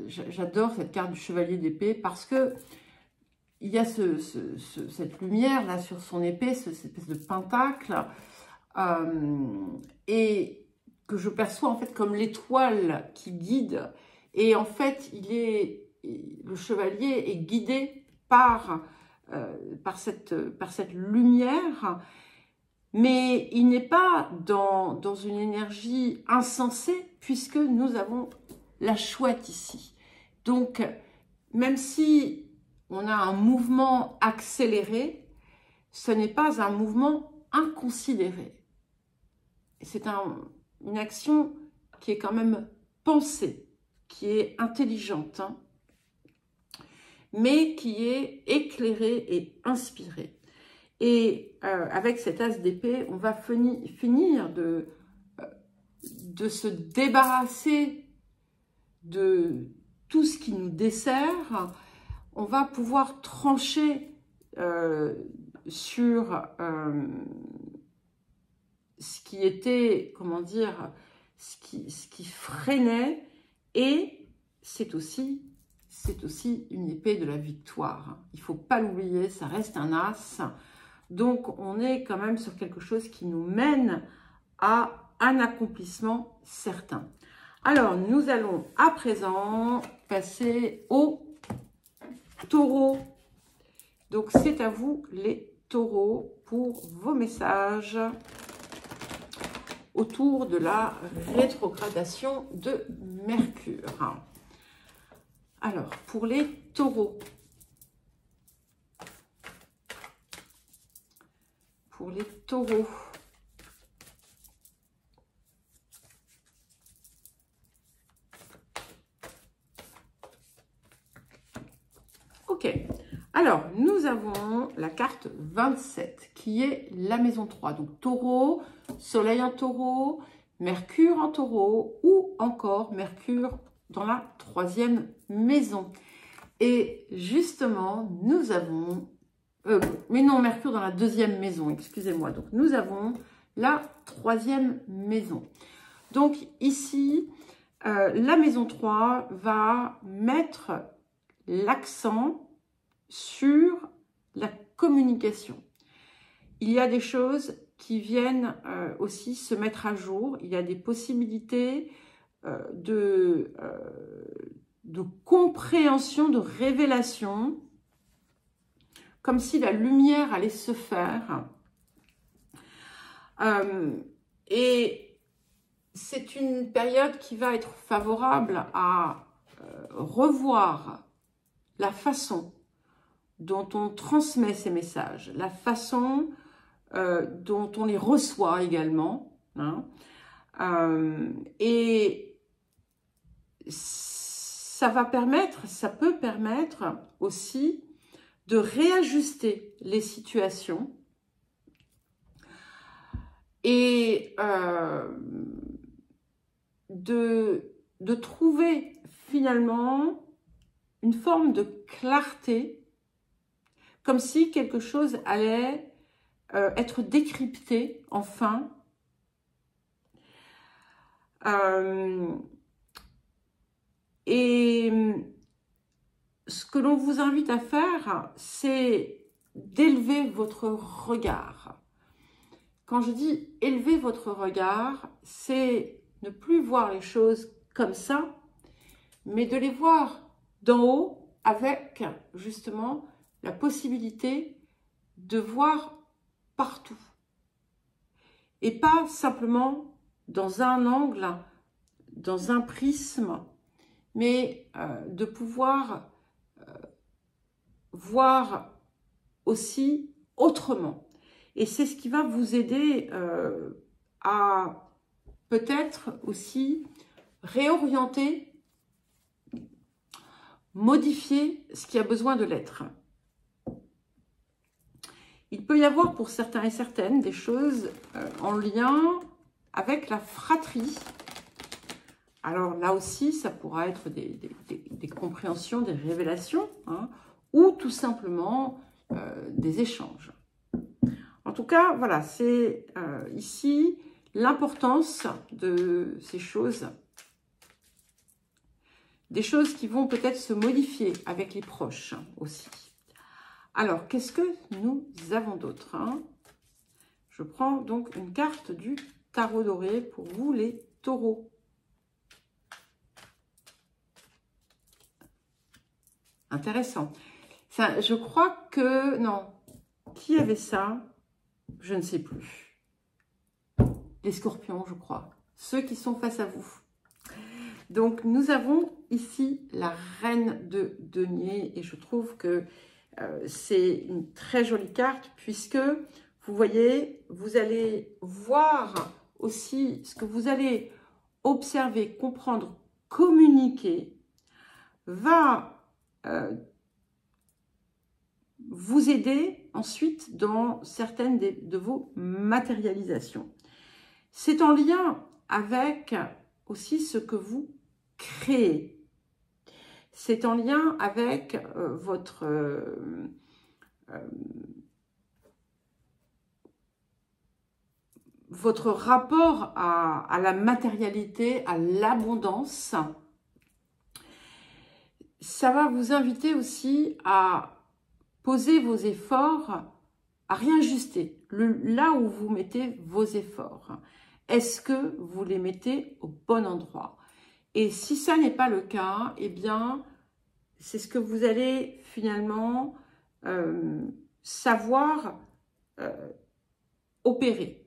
[SPEAKER 1] j'adore cette carte du Chevalier d'épée parce que il y a cette lumière là sur son épée, cette espèce de pentacle, et que je perçois en fait comme l'étoile qui guide. Et en fait, le chevalier est guidé par cette lumière. Mais il n'est pas dans une énergie insensée puisque nous avons la chouette ici. Donc, même si on a un mouvement accéléré, ce n'est pas un mouvement inconsidéré. C'est une action qui est quand même pensée, qui est intelligente, mais qui est éclairée et inspirée. Et avec cet as d'épée, on va finir de se débarrasser de tout ce qui nous dessert. On va pouvoir trancher sur ce qui était, comment dire, ce qui freinait, et c'est aussi une épée de la victoire. Il ne faut pas l'oublier, ça reste un as. Donc, on est quand même sur quelque chose qui nous mène à un accomplissement certain. Alors, nous allons à présent passer au taureau. Donc, c'est à vous les taureaux pour vos messages autour de la rétrogradation de Mercure. Alors, pour les taureaux. Pour les taureaux. Ok. Alors, nous avons la carte 27 qui est la maison 3. Donc, taureau, soleil en taureau, Mercure en taureau ou encore Mercure dans la 3e maison. Et justement, nous avons... mais non, Mercure dans la 2e maison, excusez-moi. Donc, nous avons la 3e maison. Donc, ici, la maison 3 va mettre l'accent sur la communication. Il y a des choses qui viennent aussi se mettre à jour. Il y a des possibilités de compréhension, de révélation, comme si la lumière allait se faire. Et c'est une période qui va être favorable à revoir la façon dont on transmet ces messages, la façon dont on les reçoit également. Hein. Et ça peut permettre aussi de réajuster les situations et de trouver finalement une forme de clarté, comme si quelque chose allait être décrypté enfin. Et ce que l'on vous invite à faire, c'est d'élever votre regard. Quand je dis élever votre regard, c'est ne plus voir les choses comme ça, mais de les voir d'en haut avec justement la possibilité de voir partout. Et pas simplement dans un angle, dans un prisme, mais de pouvoir voir aussi autrement. Et c'est ce qui va vous aider à peut-être aussi réorienter, modifier ce qui a besoin de l'être. Il peut y avoir pour certains et certaines des choses en lien avec la fratrie. Alors là aussi, ça pourra être des compréhensions, des révélations, hein, ou tout simplement des échanges. En tout cas, voilà, c'est ici l'importance de ces choses. Des choses qui vont peut-être se modifier avec les proches aussi. Alors, qu'est-ce que nous avons d'autre, hein? Je prends donc une carte du tarot doré pour vous les taureaux. Intéressant. Ça, je crois que... Non. Qui avait ça? Je ne sais plus. Les scorpions, je crois. Ceux qui sont face à vous. Donc, nous avons ici la reine de denier. Et je trouve que c'est une très jolie carte puisque, vous voyez, vous allez voir aussi ce que vous allez observer, comprendre, communiquer va vous aider ensuite dans certaines de vos matérialisations. C'est en lien avec aussi ce que vous créez. C'est en lien avec votre rapport à la matérialité, à l'abondance. Ça va vous inviter aussi à poser vos efforts, à réajuster là où vous mettez vos efforts. Est-ce que vous les mettez au bon endroit? Et si ça n'est pas le cas, eh bien, c'est ce que vous allez finalement savoir opérer.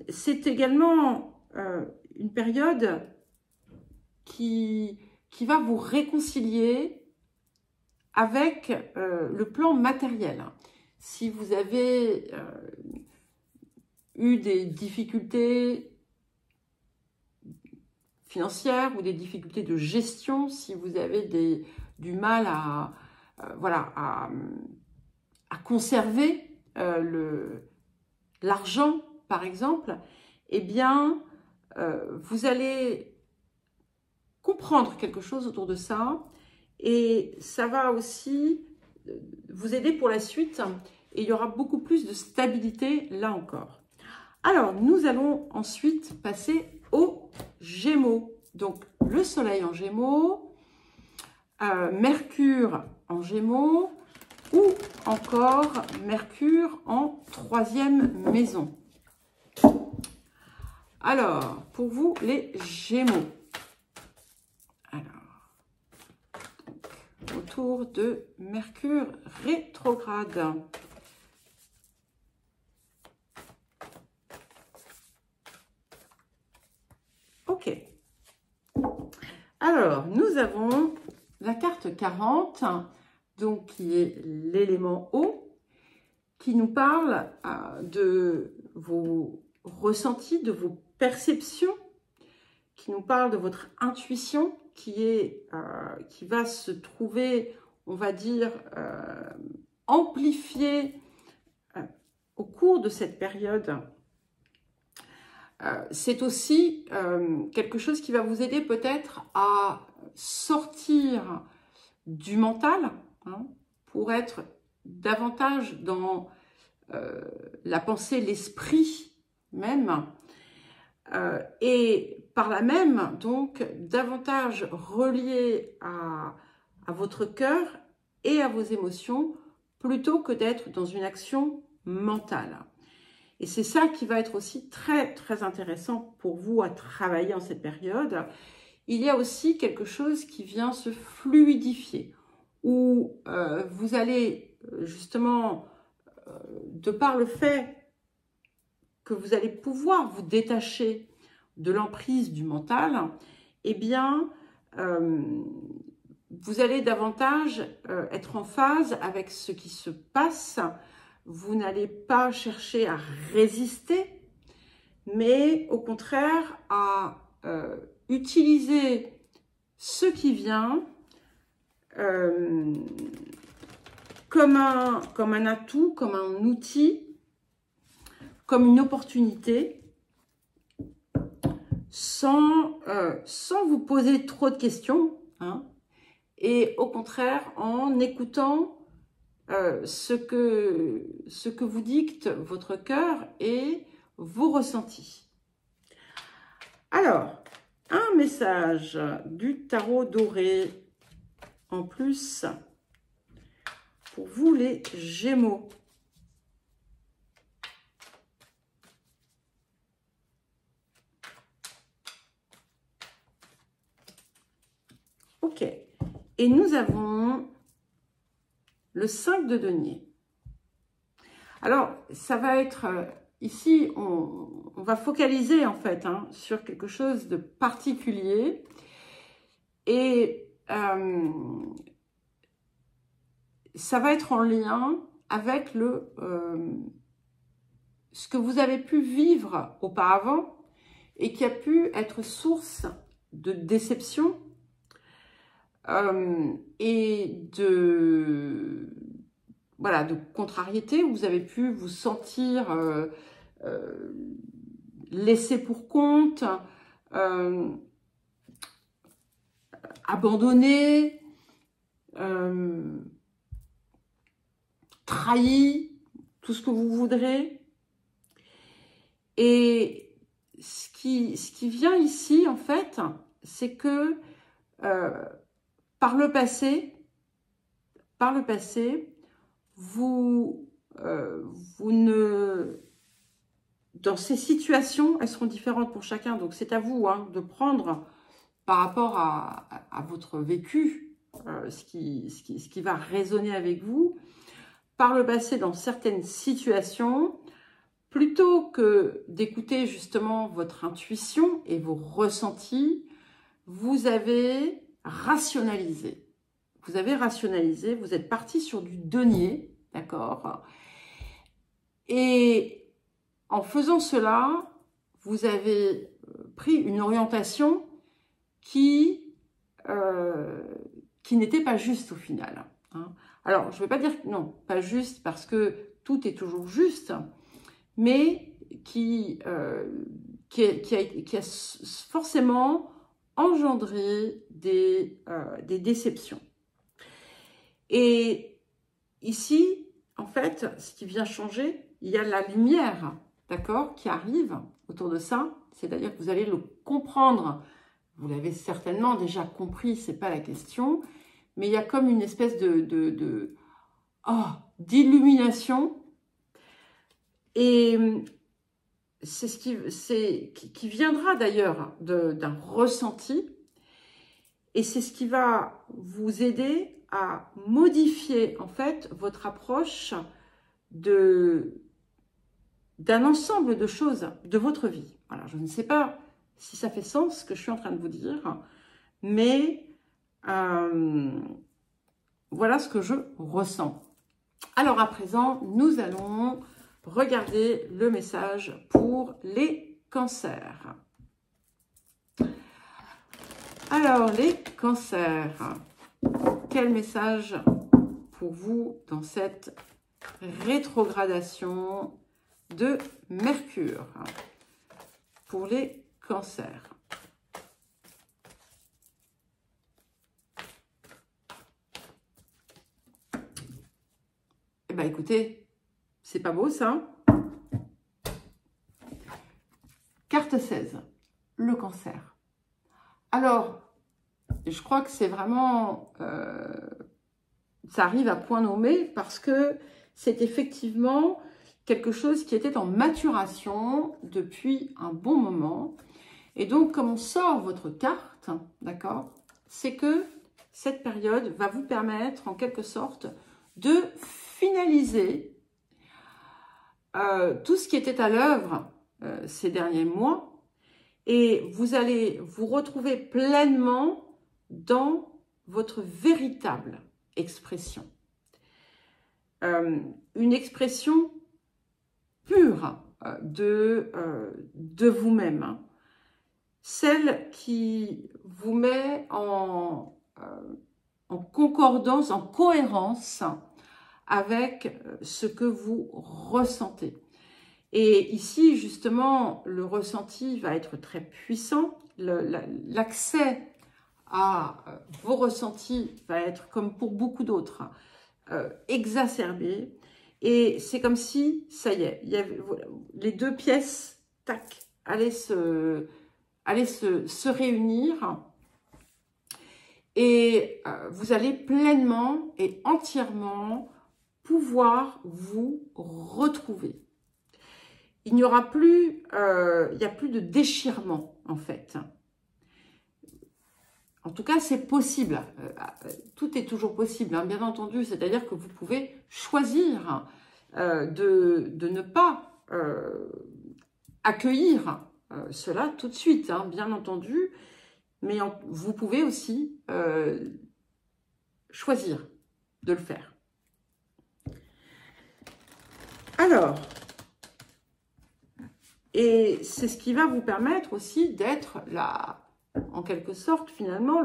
[SPEAKER 1] C'est également une période qui va vous réconcilier avec le plan matériel. Si vous avez eu des difficultés financières ou des difficultés de gestion, si vous avez du mal à conserver l'argent, par exemple, eh bien, vous allez comprendre quelque chose autour de ça et ça va aussi vous aider pour la suite et il y aura beaucoup plus de stabilité là encore. Alors, nous allons ensuite passer aux Gémeaux. Donc, le Soleil en Gémeaux, Mercure en Gémeaux ou encore Mercure en 3e maison. Alors, pour vous, les Gémeaux. Alors, autour de Mercure rétrograde. Ok. Alors, nous avons la carte 40, donc qui est l'élément eau, qui nous parle de vos ressentis, de vos perceptions, qui nous parle de votre intuition, qui va se trouver, on va dire, amplifiée au cours de cette période. C'est aussi quelque chose qui va vous aider peut-être à sortir du mental, hein, pour être davantage dans la pensée, l'esprit même, et par là même, donc, davantage relié à votre cœur et à vos émotions, plutôt que d'être dans une action mentale. Et c'est ça qui va être aussi très, très intéressant pour vous à travailler en cette période. Il y a aussi quelque chose qui vient se fluidifier, où vous allez justement, de par le fait que vous allez pouvoir vous détacher de l'emprise du mental, eh bien, vous allez davantage être en phase avec ce qui se passe. Vous n'allez pas chercher à résister, mais au contraire à utiliser ce qui vient comme un atout, comme un outil, comme une opportunité, sans vous poser trop de questions, hein, et au contraire en écoutant ce que vous dicte votre cœur et vos ressentis. Alors, un message du tarot doré en plus pour vous les Gémeaux. Ok, et nous avons le 5 de denier. Alors, ça va être, ici, on va focaliser en fait, hein, sur quelque chose de particulier. Et ça va être en lien avec ce que vous avez pu vivre auparavant et qui a pu être source de déception, et de, voilà, de contrariété, où vous avez pu vous sentir laissé pour compte, abandonné, trahi, tout ce que vous voudrez. Et ce qui vient ici, en fait, c'est que par le passé, vous ne... Dans ces situations, elles seront différentes pour chacun, donc c'est à vous hein, de prendre par rapport à votre vécu, ce qui va résonner avec vous. Par le passé, dans certaines situations, plutôt que d'écouter justement votre intuition et vos ressentis, vous avez rationalisé. Vous avez rationalisé, vous êtes parti sur du denier, d'accord? Et en faisant cela, vous avez pris une orientation qui n'était pas juste au final. Hein. Alors, je ne vais pas dire non, pas juste parce que tout est toujours juste, mais qui a forcément engendré des déceptions. Et ici, en fait, ce qui vient changer, il y a la lumière, d'accord, qui arrive autour de ça. C'est-à-dire que vous allez le comprendre. Vous l'avez certainement déjà compris, ce n'est pas la question. Mais il y a comme une espèce d'illumination. Et c'est ce qui viendra d'ailleurs d'un ressenti. Et c'est ce qui va vous aider à modifier en fait votre approche d'un ensemble de choses de votre vie. Voilà, je ne sais pas si ça fait sens ce que je suis en train de vous dire, mais voilà ce que je ressens. Alors à présent, nous allons regarder le message pour les cancers. Alors, les cancers, quel message pour vous dans cette rétrogradation de Mercure pour les cancers? Eh bien, écoutez, c'est pas beau ça. Carte 16, le cancer. Alors, je crois que c'est vraiment... ça arrive à point nommé parce que c'est effectivement quelque chose qui était en maturation depuis un bon moment. Et donc, comme on sort votre carte, d'accord, c'est que cette période va vous permettre, en quelque sorte, de finaliser tout ce qui était à l'œuvre ces derniers mois. Et vous allez vous retrouver pleinement dans votre véritable expression. Une expression pure de vous-même. Hein. Celle qui vous met en concordance, en cohérence avec ce que vous ressentez. Et ici, justement, le ressenti va être très puissant. L'accès à vos ressentis va être, comme pour beaucoup d'autres, exacerbé. Et c'est comme si, ça y est, il y avait, voilà, les deux pièces, tac, allaient se réunir. Et vous allez pleinement et entièrement pouvoir vous retrouver. Il n'y aura plus, il n'y a plus de déchirement en fait. En tout cas, c'est possible. Tout est toujours possible, hein, bien entendu. C'est-à-dire que vous pouvez choisir de ne pas accueillir cela tout de suite, hein, bien entendu. Mais vous pouvez aussi choisir de le faire. Alors... Et c'est ce qui va vous permettre aussi d'être en quelque sorte, finalement,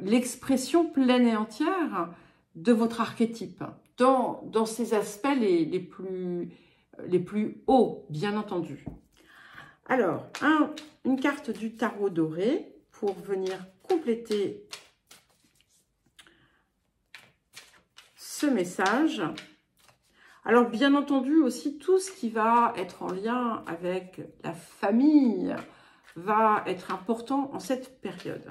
[SPEAKER 1] l'expression pleine et entière de votre archétype, dans ses aspects les plus hauts, bien entendu. Alors, une carte du tarot doré pour venir compléter ce message. Alors, bien entendu, aussi, tout ce qui va être en lien avec la famille va être important en cette période.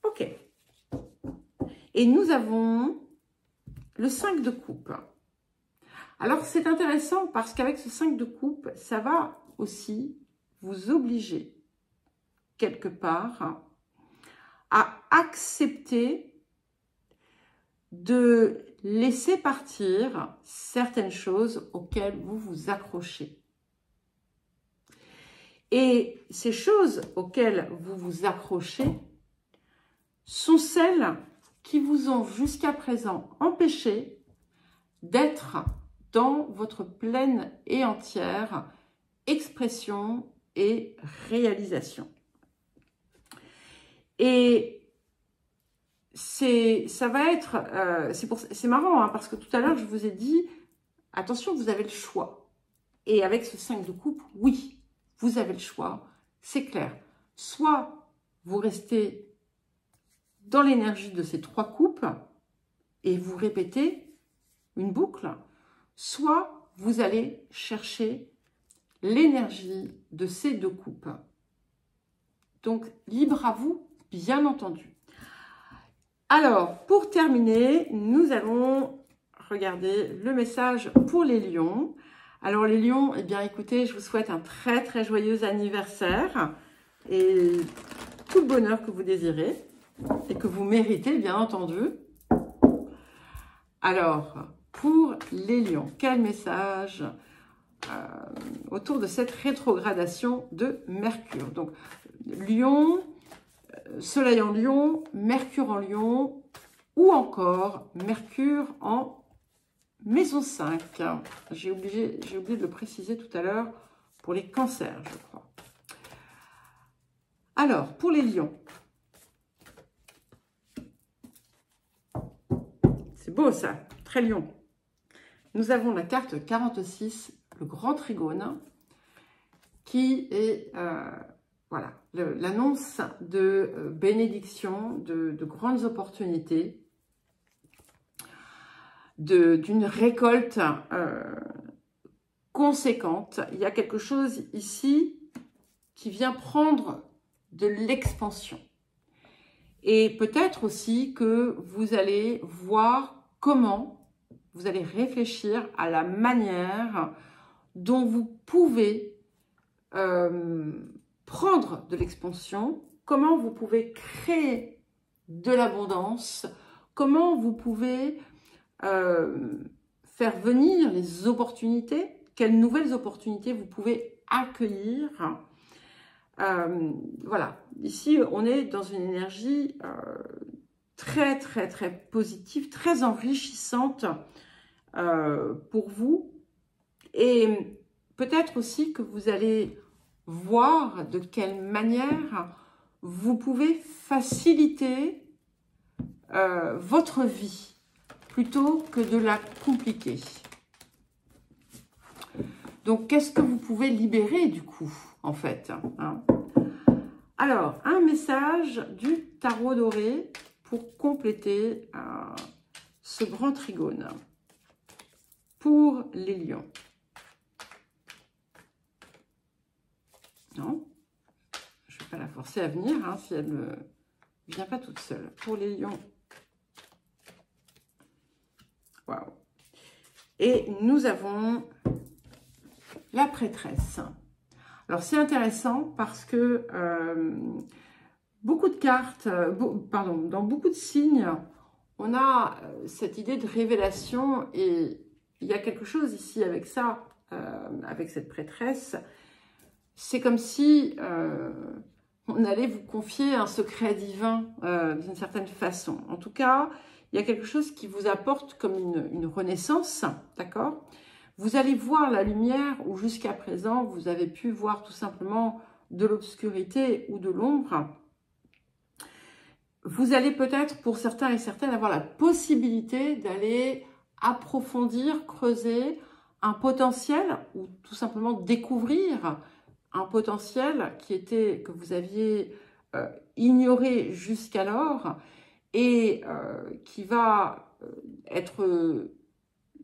[SPEAKER 1] Ok. Et nous avons le 5 de coupe. Alors, c'est intéressant parce qu'avec ce 5 de coupe, ça va aussi vous obliger, quelque part, à accepter de laisser partir certaines choses auxquelles vous vous accrochez. Et ces choses auxquelles vous vous accrochez sont celles qui vous ont jusqu'à présent empêché d'être dans votre pleine et entière expression et réalisation. Et ça va être, c'est marrant, hein, parce que tout à l'heure je vous ai dit, attention, vous avez le choix. Et avec ce 5 de coupe, oui, vous avez le choix, c'est clair. Soit vous restez dans l'énergie de ces 3 coupes et vous répétez une boucle, soit vous allez chercher l'énergie de ces 2 coupes. Donc, libre à vous, bien entendu. Alors, pour terminer, nous allons regarder le message pour les lions. Alors, les lions, eh bien, écoutez, je vous souhaite un très, très joyeux anniversaire et tout le bonheur que vous désirez et que vous méritez, bien entendu. Alors, pour les lions, quel message autour de cette rétrogradation de Mercure? Donc, Lion, Soleil en Lion, Mercure en Lion ou encore Mercure en maison 5. J'ai oublié de le préciser tout à l'heure pour les cancers, je crois. Alors, pour les lions, c'est beau ça, très lion. Nous avons la carte 46, le grand trigone, qui est voilà, l'annonce de bénédiction, de grandes opportunités, d'une récolte conséquente. Il y a quelque chose ici qui vient prendre de l'expansion. Et peut-être aussi que vous allez voir comment, vous allez réfléchir à la manière dont vous pouvez prendre de l'expansion, comment vous pouvez créer de l'abondance, comment vous pouvez faire venir les opportunités, quelles nouvelles opportunités vous pouvez accueillir. Voilà, ici on est dans une énergie très très très positive, très enrichissante pour vous, et peut-être aussi que vous allez voir de quelle manière vous pouvez faciliter votre vie plutôt que de la compliquer. Donc, qu'est-ce que vous pouvez libérer du coup, en fait, hein? Alors, un message du tarot doré pour compléter ce grand trigone pour les lions. Non, je ne vais pas la forcer à venir, hein, si elle ne vient pas toute seule. Pour les lions. Waouh. Et nous avons la prêtresse. Alors, c'est intéressant parce que beaucoup de cartes, dans beaucoup de signes, on a cette idée de révélation, et il y a quelque chose ici avec ça, avec cette prêtresse. C'est comme si on allait vous confier un secret divin d'une certaine façon. En tout cas, il y a quelque chose qui vous apporte comme une renaissance, d'accord? Vous allez voir la lumière où jusqu'à présent, vous avez pu voir tout simplement de l'obscurité ou de l'ombre, vous allez peut-être, pour certains et certaines, avoir la possibilité d'aller approfondir, creuser un potentiel ou tout simplement découvrir un potentiel que vous aviez ignoré jusqu'alors et qui va être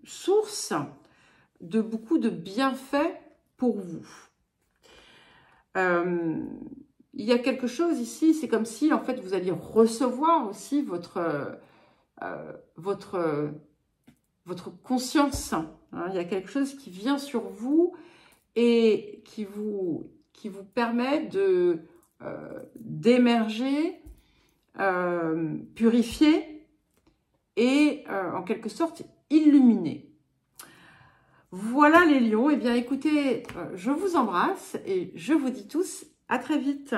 [SPEAKER 1] source de beaucoup de bienfaits pour vous. Il y a quelque chose ici, c'est comme si en fait vous alliez recevoir aussi votre conscience. Hein. Il y a quelque chose qui vient sur vous et qui vous permet d'émerger, purifier et en quelque sorte illuminer. Voilà les lions. Eh bien écoutez, je vous embrasse et je vous dis tous à très vite.